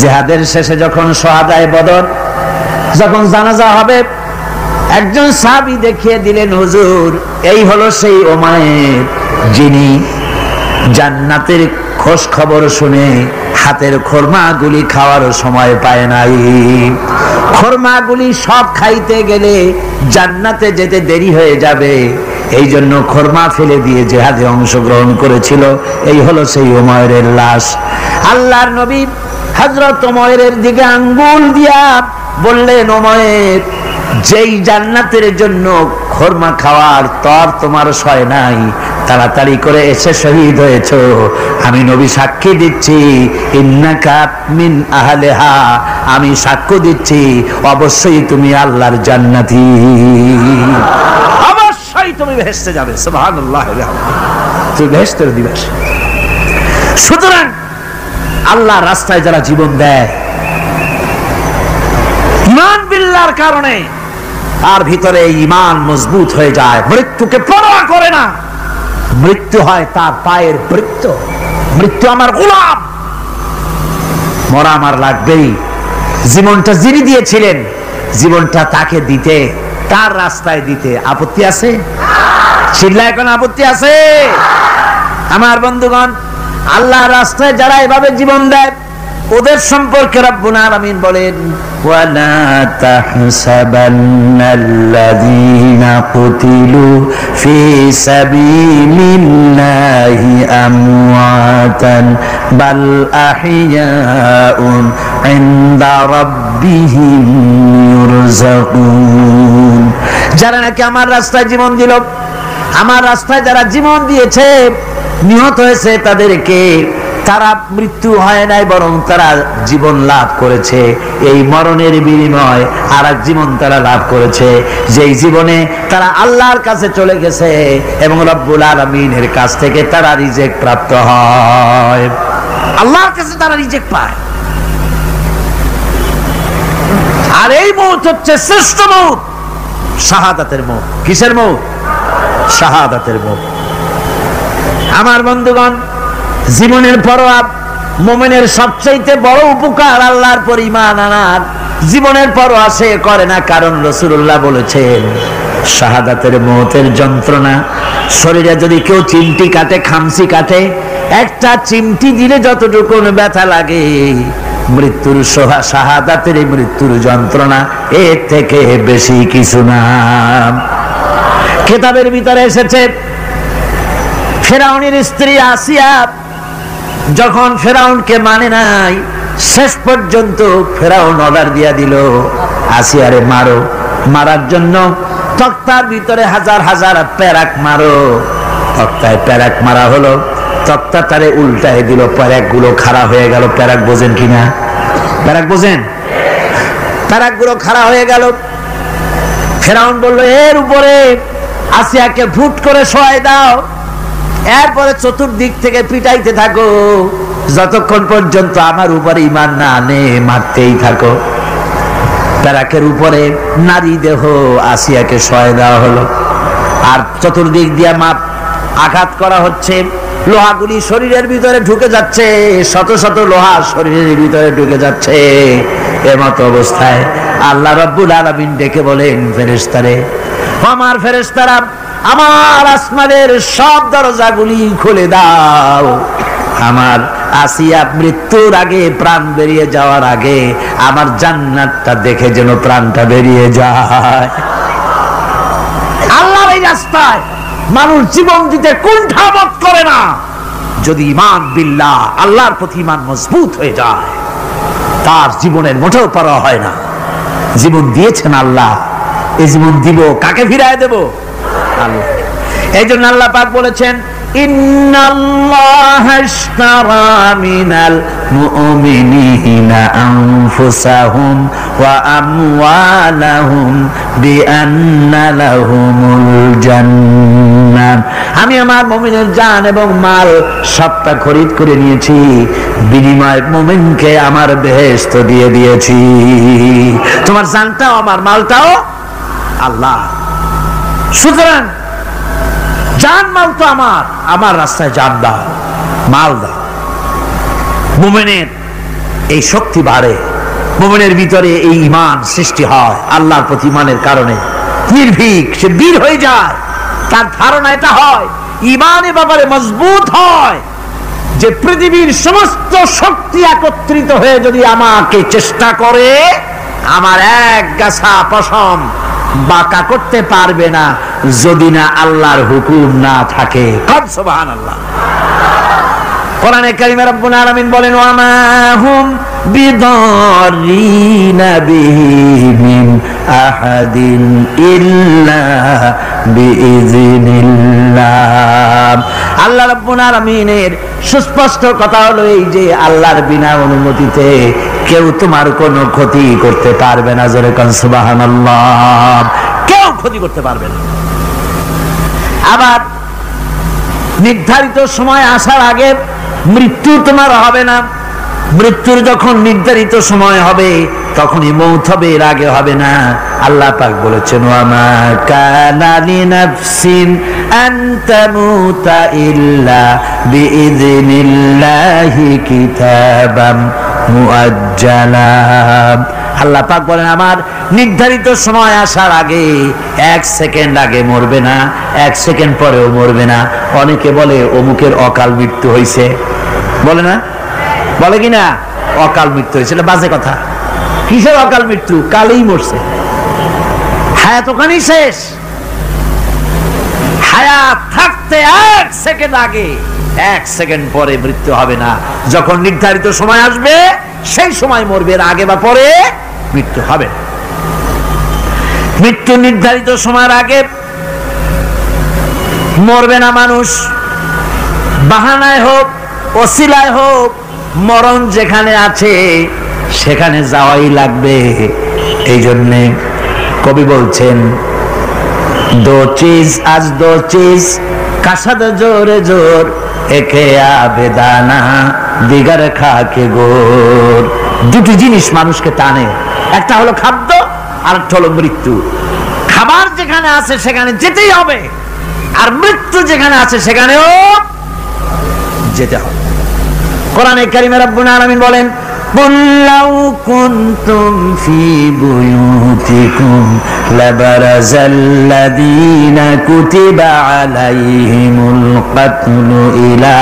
জিহাদের শেষে যখন শুহাদায়ে বদর, যখন জানাজা হবে, একজন সাহাবী দেখিয়ে দিলেন, হুজুর এই হলো সেই ওমর যিনি জান্নাতের খোঁজ খবর শুনে হাতের খোরমাগুলি খাওয়ার সময় পায় নাই। খোরমাগুলি সব খাইতে গেলে জান্নাতে যেতে দেরি হয়ে যাবে, এই জন্য খোরমা ফেলে দিয়ে জিহাদে অংশগ্রহণ করেছিল। এই হলো সেই ওমরের লাশ। আল্লাহর নবী হযরত ওমরের দিকে আঙ্গুল দিয়া বললেন, ওমর, যেই জান্নাতের জন্য খোরমা খাওয়ার তর তোমার সয় নাই, তাড়াতাড়ি করে এসে শহীদ হয়েছো, আমি নবী সাক্ষী দিচ্ছি ইন্নাকা মিন আহলিহা, আমি সাক্ষ্য দিচ্ছি অবশ্যই তুমি আল্লাহর জান্নাতি, অবশ্যই তুমি বেহেশতে যাবে। সুবহানাল্লাহ, তুমি বেহেশতের অধিবাসী। সুতরাং আল্লাহর রাস্তায় যারা জীবন দেয় ঈমান বিল্লাহর কারণে, তার ভিতরে ঈমান মজবুত হয়ে যায়, মৃত্যুকে পরোয়া করে না। মৃত্যু হয় তার পায়ের বৃত্ত, মৃত্যু আমার গোলাম, মরা আমার লাগবেই। জীবনটা যিনি দিয়েছিলেন, জীবনটা তাকে দিতে, তার রাস্তায় দিতে আপত্তি আছে? চিল্লায় এখন আপত্তি আছে? আমার বন্ধুগণ, আল্লাহর রাস্তায় যারা এভাবে জীবন দেয়, ওদের সম্পর্কে রব্বুল আলামিন বলেন ওয়ালা তাহসাবান্নাল্লাযীনা কুতিলু ফি সাবিলিল্লাহি আমওয়াতান বাল আহইয়াউন ইনদা রাব্বিহিম ইউরযাকুন। যারা নাকি আমার রাস্তায় জীবন দিল, আমার রাস্তায় যারা জীবন দিয়েছে, নিহত হয়েছে, তাদেরকে তারা মৃত্যু হয় নাই, বরং তারা জীবন লাভ করেছে। এই মরণের বিনিময় আর এক জীবন তারা লাভ করেছে, যেই জীবনে তারা আল্লাহর কাছে চলে গেছে এবং রব্বুল আলামিনের কাছ থেকে তারা রিজেক্ট প্রাপ্ত হয়। আল্লাহর কাছে তারা রিজেক্ট পায়। আর এই মৌত হচ্ছে শ্রেষ্ঠ মৌত, শাহাদাতের মৌত। কিসের মৌত? শাহাদাতের মৌত। আমার বন্ধুগণ, জীবনের পরোয়া মুমিনের সবচেয়ে বড় উপকার আল্লাহর পর ঈমান আনার। জীবনের পরোয়া সে করে না, কারণ রাসূলুল্লাহ বলেছেন শাহাদাতের মৌতের যন্ত্রণা, শরীরে যদি কেউ চিমটি কাটে, খামসি কাটে, একটা চিমটি দিলে যতটুকু ব্যথা লাগে, মৃত্যুর শাহাদাতের মৃত্যুর যন্ত্রণা এর থেকে বেশি কিছু না। কিতাবের ভিতরে এসেছে ফেরাউনের স্ত্রী আসিয়া যখন ফেরাউনকে মানে নাই, শেষ পর্যন্ত ফেরাউন অর্ডার দিয়া দিল আসিয়ারে মারো। মারার জন্য তক্তার ভিতরে হাজার হাজার প্যারাক মারো। তক্তায় প্যারাক মারা হলো, তক্তা তারে উল্টায় দিল, প্যারাক গুলো খাড়া হয়ে গেল। প্যারাক বোঝেন কিনা? প্যারাক বোঝেন? প্যারাক গুলো খাড়া হয়ে গেল। ফেরাউন বলল এর উপরে আসিয়াকে ফুট করে শোয়াই দাও, এরপরে চতুর্দিক থেকে পিটাইতে থাকো, যতক্ষণ পর্যন্ত আমার উপরে ঈমান না আনে মারতেই থাকো। প্যারাকের উপরে নারী দেহ আসিয়াকে শোয়াই দেওয়া হলো, আর চতুর্দিক দিয়ে মাপ আঘাত করা হচ্ছে। লোহাগুলি শরীরের ভিতরে ঢুকে যাচ্ছে, শত শত লোহা শরীরের ভিতরে ঢুকে যাচ্ছে। এমত অবস্থায় আল্লাহ রাব্বুল আলামিন ডেকে বলেন ফেরেশতারে, আমার ফেরেশতারা, আমার আসমানের সব দরজাগুলি খুলে দাও। আমার আসিয়া মৃত্যুর আগে, প্রাণ বেরিয়ে যাওয়ার আগে আমার জান্নাতটা দেখে যেন প্রাণটা বেরিয়ে যায়। আল্লাহর এই রাস্তায় মানুষ জীবন দিতে কুণ্ঠাবোধ করে না, যদি ঈমান বিল্লাহ, আল্লাহর প্রতি ঈমান মজবুত হয়ে যায়, তার জীবনের মোটেও পরোয়া হয় না। জীবন দিয়েছেন আল্লাহ, এই জীবন দিব, কাকে ফিরায় দেব? আল্লাহ। এই জন্য আল্লাহ পাক বলেছেন ইন্নাল্লাহা ইশতারা মিনাল মুমিনিনা আনফুসাহুম ওয়া আমওয়ালাহুম বিআন্না লাহুমুল জান্নাহ। আমি আমার মুমিনের জান এবং মাল সবটা খরিদ করে নিয়েছি, বিনিময়ে মুমিনকে আমার বেহেশত দিয়ে দিয়েছি। তোমার জানটাও আমার, মালটাও আল্লাহ। সুতরাং জান মাল তো আমার, আমার রাস্তায় জান দাও, মাল দাও। মুমিনের এই শক্তি বাড়ে, মুমিনের ভিতরে এই ঈমান সৃষ্টি হয় আল্লাহর প্রতি ঈমানের কারণে। নির্ভীক সে বীর হয়ে যায়, তার ধারণা এটা হয়, ঈমানের ব্যাপারে মজবুত হয় যে পৃথিবীর সমস্ত শক্তি একত্রিত হয়ে যদি আমাকে চেষ্টা করে, আমার এক গাছা পশম বাঁকা করতে পারবে না, যদি না আল্লাহর হুকুম না থাকে। সুবহানাল্লাহ। কোরআনে কারিমে রব্বুল আলামিন বলেন ওয়া মা হুম বিদারিনা বিহি মিন আহাদিন ইল্লা বিইذনিল্লাহ। আল্লাহ রাব্বুল আলামিনের সুস্পষ্ট কথা হলো এই যে আল্লাহর বিনা অনুমতিতে কেউ তোমার কোনো ক্ষতি করতে পারবে না। জোরে কোন সুবহানাল্লাহ। কেউ ক্ষতি করতে পারবে না। আবার নির্ধারিত সময় আসার আগে মৃত্যু তোমার হবে না। মৃত্যুর যখন নির্ধারিত সময় হবে তখনই মৌত হবে, এর আগে হবে না। আল্লাহ পাক বলেছেন ওয়ামা কানা লিনাফসিন আন তামুতা ইল্লা বিইذনিল্লাহি কিতাবাম মুআজ্জালা। আল্লাহ পাক বলেন আমার নির্ধারিত সময় আসার আগে 1 সেকেন্ড আগে মরবে না, 1 সেকেন্ড পরেও মরবে না। অনেকে বলে অমুকের অকাল মৃত্যু হয়েছে, বলে না, বলে কি না অকাল মৃত্যু হয়েছে। এটা বাজে কথা। কিসের অকাল মৃত্যু? কালেই মরছে, হায়াত ওখানেই শেষ। হায়াত থাকতে 1 সেকেন্ড আগে 1 সেকেন্ড পরে মৃত্যু হবে না। যখন নির্ধারিত সময় আসবে সেই সময় মরবে, এর আগে বা পরে মৃত্যু হবে। মৃত্যু নির্ধারিত সময়ের আগে মরবে না মানুষ। বাহানায় হোক ওসিলায় হোক মরণ যেখানে আছে সেখানে যাওয়াই লাগবে। এই জন্যে কবি বলছেন দো চিজ আজ দো চিজ কাসাদ জোরে জোর একে আবেদানা দিগার খাকে গোর। দুটি জিনিস মানুষকে টানে, একটা হলো খাদ্য আর একটা হলো মৃত্যু। খাবার যেখানে আছে সেখানে যেতেই হবে, আর মৃত্যু যেখানে আছে সেখানেও যেতে হবে। কোরআনে কারিমে রব্বুল আলামিন বলেন কুল লাউ কুনতুম ফি বুয়ুতিকুম লাবারাযাল্লাযীনা কুতিবা আলাইহিমুল কাতলু ইলা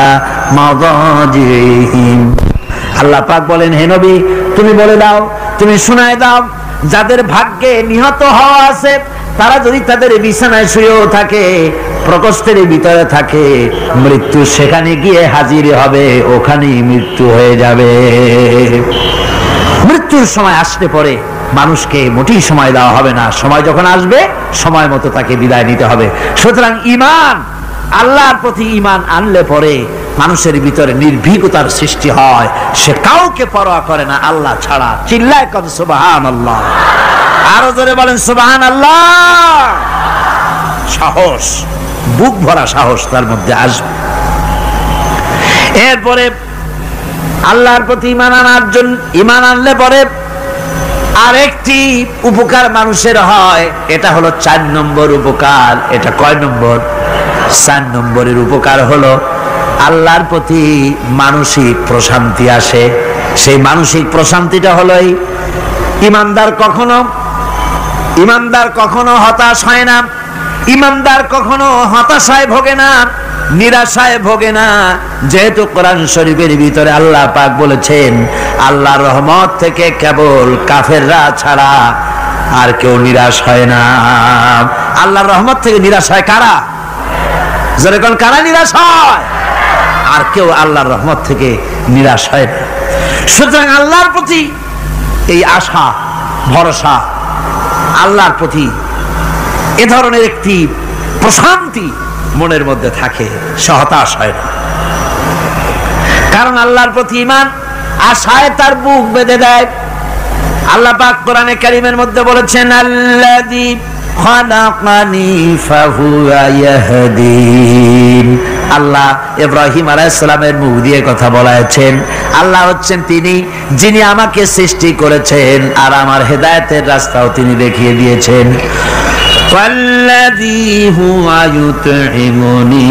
মাদাজিহিম। আল্লাহ পাক বলেন হে নবী তুমি বলে দাও, তুমি শোনায় দাও যাদের ভাগ্যে নিহত হওয়া আছে তারা যদি তাদের বিছানায় শুয়েও থাকে, প্রকোষ্ঠের ভিতরে থাকে, মৃত্যু সেখানে গিয়ে হাজির হবে, ওখানেই মৃত্যু হয়ে যাবে। মৃত্যুর সময় আসতে পরে মানুষকে মোটেই সময় দেওয়া হবে না। সময় যখন আসবে সময় মতো তাকে বিদায় নিতে হবে। সুতরাং ঈমান, আল্লাহর প্রতি ঈমান আনলে পরে মানুষের ভিতরে নির্ভীকতার সৃষ্টি হয়, সে কাউকে পরোয়া করে না আল্লাহ ছাড়া। চিল্লায় কর সুবহানাল্লাহ। আরো জোরে বলেন সুবহানাল্লাহ। সাহস, বুক ভরা সাহস তার মধ্যে আসবে। এরপরে আল্লাহর প্রতি ঈমান আনলে পরে আরেকটি উপকার মানুষের হয়, এটা হলো 4 নম্বর উপকার। এটা কয় নম্বর? 4 নম্বরের উপকার হলো আল্লাহর প্রতি মানসিক প্রশান্তি আসে। সেই মানসিক প্রশান্তিটা হলো ইমানদার কখনো হতাশ হয় না, ইমানদার কখনো হতাশায় ভোগে না, নিরাশায় ভোগে না। যেহেতু কোরআন শরীফের ভিতরে আল্লাহ পাক বলেছেন আল্লাহর রহমত থেকে কেবল কাফেররা ছাড়া আর কেউ নিরাশ হয় না। আল্লাহর রহমত থেকে নিরাশ হয় কারা? যেরকম কারা নিরাশ হয়? আর কেউ আল্লাহর রহমত থেকে নিরাশ হয় না। সুতরাং আল্লাহর প্রতি এই আশা ভরসা, আল্লাহর প্রতি এ ধরনের একটি প্রশান্তি মনের মধ্যে থাকে, সে হতাশ হয় না। কারণ আল্লাহর প্রতি ঈমান আশায় তার বুক বেঁধে দেয়। আল্লাহ পাক কোরআনে কারীমের মধ্যে বলেছেন আল্লাযী খালাকানি ফাহুয়া ইয়াহদিন। আল্লাহ ইব্রাহিম আলাইহিস সালামের মুখ দিয়ে কথা বলেছেন। আল্লাহ হচ্ছেন তিনি যিনি আমাকে সৃষ্টি করেছেন আর আমার হেদায়েতের রাস্তাও তিনি দেখিয়ে দিয়েছেন। ওয়াল্লাযী হুয়া ইউতঈমুনি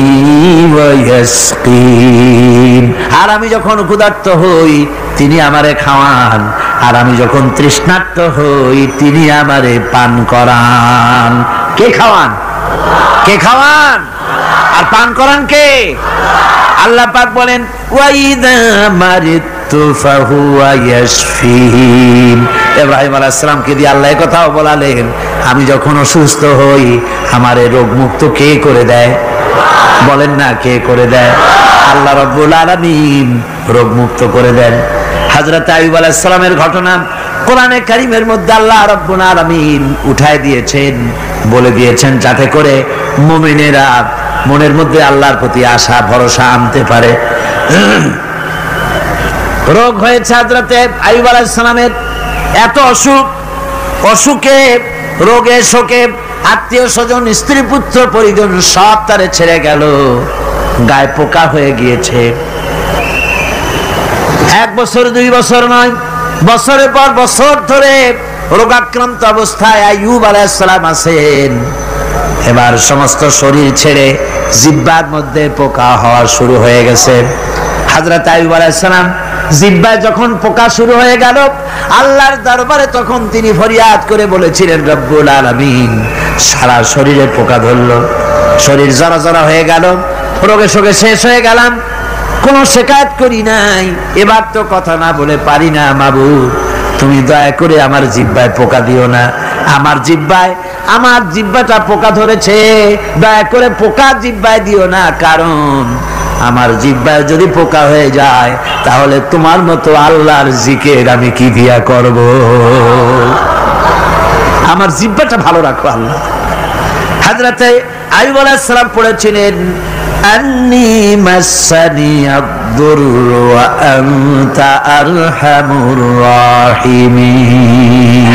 ওয়া ইয়াসকিন। আর আমি যখন ক্ষুধার্ত হই তিনি আমারে খাওয়ান, আর আমি যখন তৃষ্ণার্ত হই তিনি আমারে পান করান। কে খাওয়ান? কে খাওয়ান আর পান করান কে? আল্লাহ পাক বলেন ওয়াইদা মারিতু ফাহুয়া ইয়াশফিন। ইব্রাহিম আলাইহিস সালামকে দিয়ে আল্লাহ এই কথাও বলালেন আমি যখন অসুস্থ হই আমারে রোগ মুক্ত কে করে দেয়? বলেন না কে করে দেয়? আল্লাহ রাব্বুল আলামিন রোগ মুক্ত করে দেন। হযরত আইয়ুব আলাইহিস সালামের ঘটনা কোরআনে কারীমের মধ্যে আল্লাহ রাব্বুল আলামিন উঠায় দিয়েছেন, বলে দিয়েছেন যাতে করে মুমিনেরা মনের মধ্যে আল্লাহর প্রতি আশা ভরসা আনতে পারে। রোগ হয়েছে হযরতে আইয়ুব আলাইহিস সালামের, এত অসুখ, অসুখে রোগে শোকে আত্মীয় স্বজন স্ত্রী পুত্র পরিজন সব তারে ছেড়ে গেল, গায়ে পোকা হয়ে গিয়েছে। 1 বছর 2 বছর নয়, বছরের পর বছর ধরে রোগাক্রান্ত অবস্থায় আইয়ুব আলাইহিস সালাম আছেন। এবার সমস্ত শরীর ছেড়ে জিহ্বার মধ্যে পোকা হওয়া শুরু হয়ে গেছে। হযরত আইয়ুব আলাইহিস সালাম জিহ্বায় যখন পোকা শুরু হয়ে গেল, আল্লাহর দরবারে তখন তিনি ফরিয়াদ করে বলেছিলেন, রব্বুল আলামিন, সারা শরীরে পোকা ধরলো, শরীর জরা জরা হয়ে গেল, রোগে শোকে শেষ হয়ে গেলাম, কোনো শিকায়ত করি নাই, এবার তো কথা না বলে পারি না মাবুদ, তুমি দয়া করে আমার জিহ্বায় পোকা দিও না, আমার জিহ্বাটা পোকা ধরেছে, দয়া করে পোকা জিহ্বায় দিও না, কারণ আমার জিহ্বায় যদি পোকা হয়ে যায় তাহলে তোমার মতো আল্লাহর জিকির আমি কি দিয়া করব, আমার জিহ্বাটা ভালো রাখো আল্লাহ। হযরতে আইয়ুব আলাইহিস সালাম পড়েছিলেন, আন্নী মাসানি আদ-দুররু ওয়া আনতা আরহামুর রাহিমিন।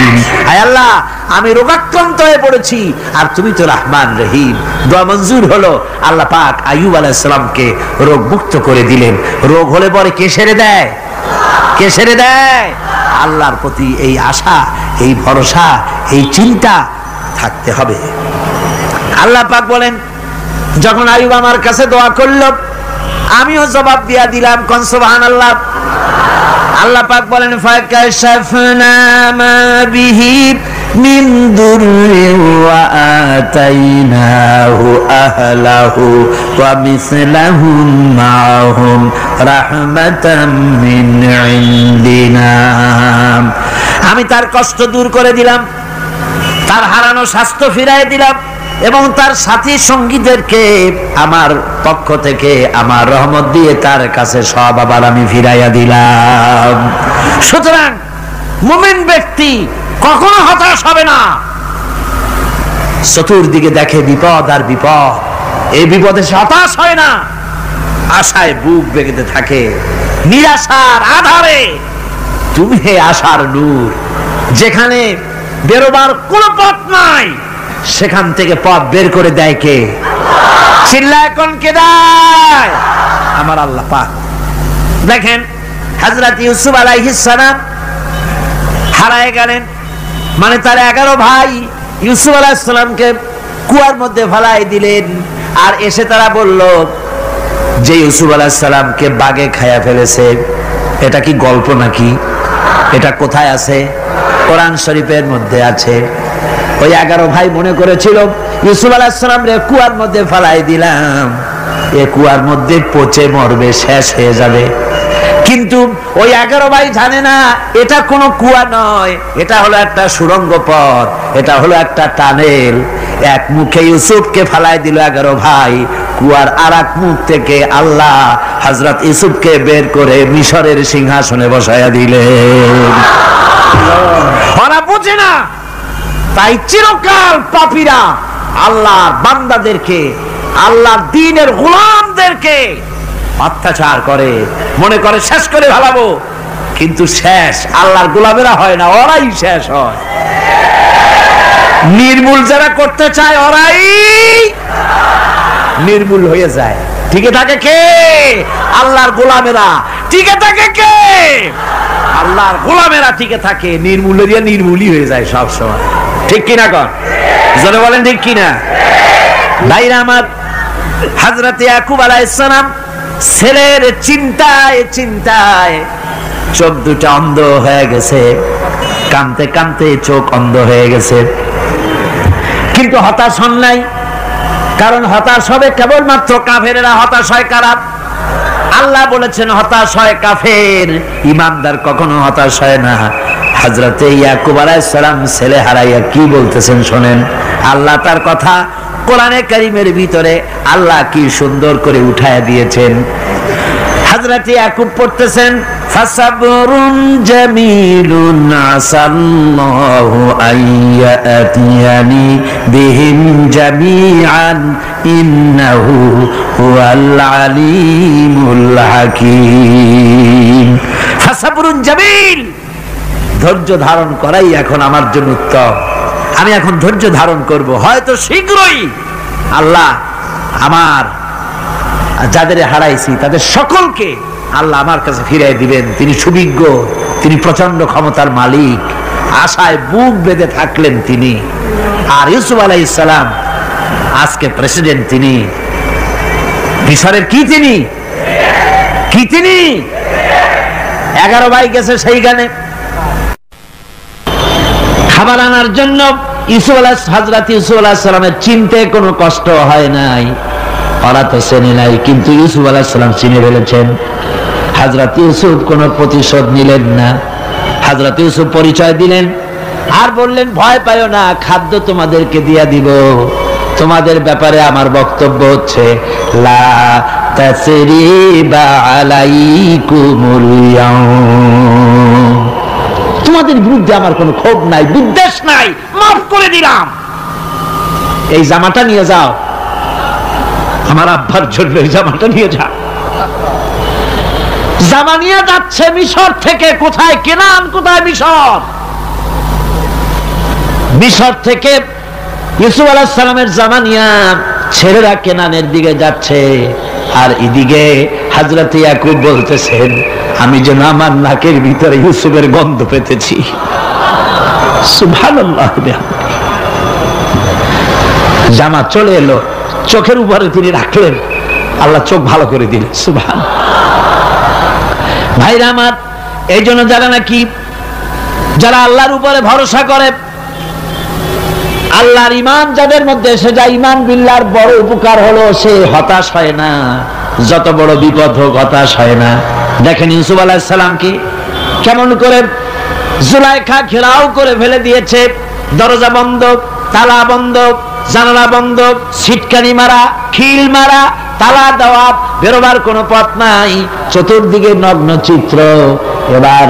আয় আল্লাহ, আমি রোগাক্রান্ত হয়ে পড়েছি আর তুমি তো রহমান রহিম। দোয়া মঞ্জুর হলো, আল্লাহ পাক আইয়ুব আলাইহিস সালামকে রোগ মুক্ত করে দিলেন। রোগ হলে পরে কে সেরে দেয়? কে সেরে দেয়? আল্লাহর প্রতি এই আশা, এই ভরসা, এই চিন্তা থাকতে হবে। আল্লাহ পাক বলেন, যখন আইয়ুব আমার কাছে দোয়া করলো আমিও জবাব দিয়া দিলাম, কোন সুবহানাল্লাহ। আল্লাহ পাক বলেন, ফাকাশাফনা মা বিহি মিন দুররিন ওয়া আতাইনাহু আহলাহু ওয়া মিসলাহুম মাআহুম রাহমাতাম মিন ইনদিনা। আমি তার কষ্ট দূর করে দিলাম, তার হারানো স্বাস্থ্য ফিরিয়ে দিলাম এবং তার সাথী সঙ্গীদেরকে আমার পক্ষ থেকে আমার রহমত দিয়ে তার কাছে সব আবার আমি ফিরাইয়া দিলাম। সুতরাং মুমিন ব্যক্তি কখনো হতাশ হবে না। চতুর্দিকে দেখে বিপদ আর বিপদ, এই বিপদে সে হতাশ হয় না, আশায় বুক বেঁধে থাকে। নিরাশার আধারে তুমি হে আশার নূর, যেখানে বেরোবার কোনো পথ নাই সেখান থেকে পথ বের করে দেয় কে? চিল্লায় কোন কে দেয়? আমার আল্লাহ পাক। দেখেন হযরত ইউসুফ আলাইহিস সালাম হারায় গেলেন, মানে তার 11 ভাই ইউসুফ আলাইহিস সালামকে কুয়ার মধ্যে ফেলাই দিলেন। আর এসে তারা বলল যে ইউসুফ আলাইহিস সালামকে বাঘে খায়া ফেলেছে। এটা কি গল্প নাকি? এটা কোথায় আছে? কোরআন শরীফের মধ্যে আছে। ওই 11 ভাই মনে করেছিল ইউসুফ আলাইহিস সালাম রে কুয়ার মধ্যে ফেলাই দিলাম, এ কুয়ার মধ্যে পচে মরবে, শেষ হয়ে যাবে। কিন্তু ওই 11 ভাই জানে না এটা কোনো কুয়া নয়, এটা হলো একটা সুড়ঙ্গ পথ, এটা হলো একটা টানেল। এক মুখে ইউসুফকে ফেলাই দিল 11 ভাই, কুয়ার আরেক মুখ থেকে আল্লাহ হযরত ইউসুফকে বের করে মিশরের সিংহাসনে বসায়া দিলেন। ওরা বুঝে না, তাই চিরকাল পাপীরা আল্লাহর বান্দাদেরকে, আল্লাহর দ্বীনের গোলামদেরকে অত্যাচার করে, মনে করে শেষ করে ফেলাবো, কিন্তু শেষ আল্লাহর গোলামেরা হয় না, ওরাই শেষ হয়। নির্মূল যারা করতে চায় ওরাই নির্মূল হয়ে যায়। টিকে থাকে কে? আল্লাহর গোলামেরা। টিকে থাকে কে? আল্লাহর গোলামেরা টিকে থাকে। নির্মূলেরিয়া নির্মূলই হয়ে যায় সব সময়। ঠিক কিনা কর? জোরে বলেন ঠিক কিনা? ভাইরা আমার, হযরত ইয়াকুব আলাইহিস সালাম ছেলের চিন্তায় চিন্তায় চোখ দুটো অন্ধ হয়ে গেছে, কাঁদতে কাঁদতে চোখ অন্ধ হয়ে গেছে। কিন্তু হতাশ হন নাই, কারণ হতাশ হবে কেবলমাত্র কাফেরেরা। হতাশ হয় কারা? আল্লাহ বলেছেন হতাশ হয় কাফের, ইমানদার কখনো হতাশ হয় না। হযরত ইয়াকুব আলাইহিস সালাম ছেলে হারাইয়া কি বলতেছেন শোনেন। আল্লাহ তার কথা কোরআনে কারীমের ভিতরে আল্লাহ কি সুন্দর করে উঠায় দিয়েছেন। হযরত ইয়াকুব পড়তেছেন, ফাসাবরুন জামিলুন আসাল্লাহু আইয়াতিয়ানি বিহিম জামিআন ইন্নাহু হুয়াল আলিমুল হাকীম। ফাসাবরুন জামিল, ধৈর্য ধারণ করাই এখন আমার জন্য উত্তম। আমি এখন ধৈর্য ধারণ করব, হয়তো শীঘ্রই আল্লাহ আমার যাদের হারাইছি তাদের সকলকে আল্লাহ আমার কাছে ফিরিয়ে দিবেন। তিনি সুবিজ্ঞ, তিনি প্রচন্ড ক্ষমতার মালিক। আশায় বুক বেঁধে থাকলেন তিনি। আর ইউসুফ আলাইহিস সালাম আজকে প্রেসিডেন্ট, তিনি মিশরের কি তিনি 11 ভাই গেছে সেইখানে খাবার আনার জন্য। হযরত ইউসুফ আলাইহিস সালামের চিনতে কোনো কষ্ট হয় নাই, ওরা তো চেনে নাই, কিন্তু ইউসুফ আলাইহিস সালাম চিনে ফেলেছেন। হযরত ইউসুফ কোনো প্রতিশোধ নিলেন না। হযরত ইউসুফ পরিচয় দিলেন আর বললেন, ভয় পাইও না, খাদ্য তোমাদেরকে দিয়া দিব। তোমাদের ব্যাপারে আমার বক্তব্য হচ্ছে, লা তাসরিবা আলাইকুমুল ইয়াউম, তোমাদের বিরুদ্ধে আমার কোনো ক্ষোভ নাই, বিদ্বেষ নাই, মাফ করে দিলাম। এই জামাটা নিয়ে যাও, আমার আব্বার জন্য এই জামাটা নিয়ে যাও। জামা নিয়ে যাচ্ছে মিশর থেকে। কোথায় কেনান, কোথায় মিশর? মিশর থেকে ইউসুফ আলাইহিস সালামের জামা নিয়ে ছেলেরা কেনানের দিকে যাচ্ছে। আর এদিকে হযরত ইয়াকুব বলতেছেন, আমি যেন আমার নাকের ভিতরে ইউসুফের গন্ধ পেতেছি। সুবহানাল্লাহ। জামা চলে এলো, চোখের উপরে তিনি রাখলেন, আল্লাহ চোখ ভালো করে দিলেন। সুবহানাল্লাহ। ভাইরা আমার, এই জন্য যারা আল্লাহর উপরে ভরসা করে, আল্লাহর ঈমান যাদের মধ্যে এসে যায়, ঈমান বিল্লাহর বড় উপকার হলো সে হতাশ হয় না। যত বড় বিপদ হোক হতাশ হয় না। দেখেন ইউসুফ আলাইহিস সালামকে কেমন করে জুলাইখা ঘেরাও করে ফেলে দিয়েছে। দরজা বন্ধ, তালা বন্ধ, জানালা বন্ধ, সিটকানি মারা, খিল মারা, তালা দেওয়া, বেরোবার কোনো পথ নাই, চতুর্দিকে নগ্ন চিত্র। এবার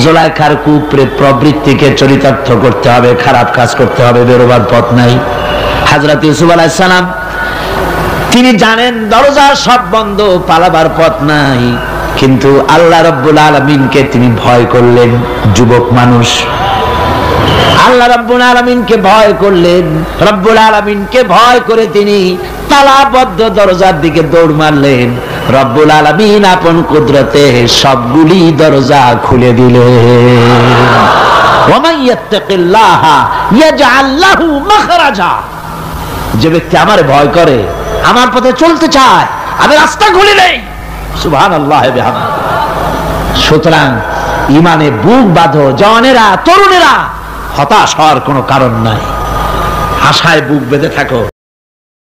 জুলাইখার কুপ্রেত প্রবৃত্তিকে চরিতার্থ করতে হবে, খারাপ কাজ করতে হবে, বেরোবার পথ নাই। হযরত ইউসুফ আলাইহিস সালাম তিনি জানেন দরজা সব বন্ধ, পালাবার পথ নাই, কিন্তু আল্লাহ রাব্বুল আলামিনকে তিনি ভয় করলেন। যুবক মানুষ, আল্লাহ রাব্বুল আলামিনকে ভয় করলেন। রব্বুল আলামিনকে ভয় করে তিনি তালাবদ্ধ দরজার দিকে দৌড় মারলেন। রব্বুল আলামিন আপন কুদরতে সবগুলি দরজা খুলে দিলেন। ওয়া মান ইয়াত্তাকিল্লাহা ইয়াজআল লাহু মাখরাজা, যে ব্যক্তি আমারে ভয় করে, আমার পথে চলতে চায়, আমি রাস্তা খুলে দেই। সুবহানাল্লাহ ওয়া বিহামদিহি। সুতরাং ঈমানে বুক বাঁধো, জওয়ানেরা, তরুণেরা, হতাশ হওয়ার কোনো কারণ নাই, আশায় বুক বেঁধে থাকো।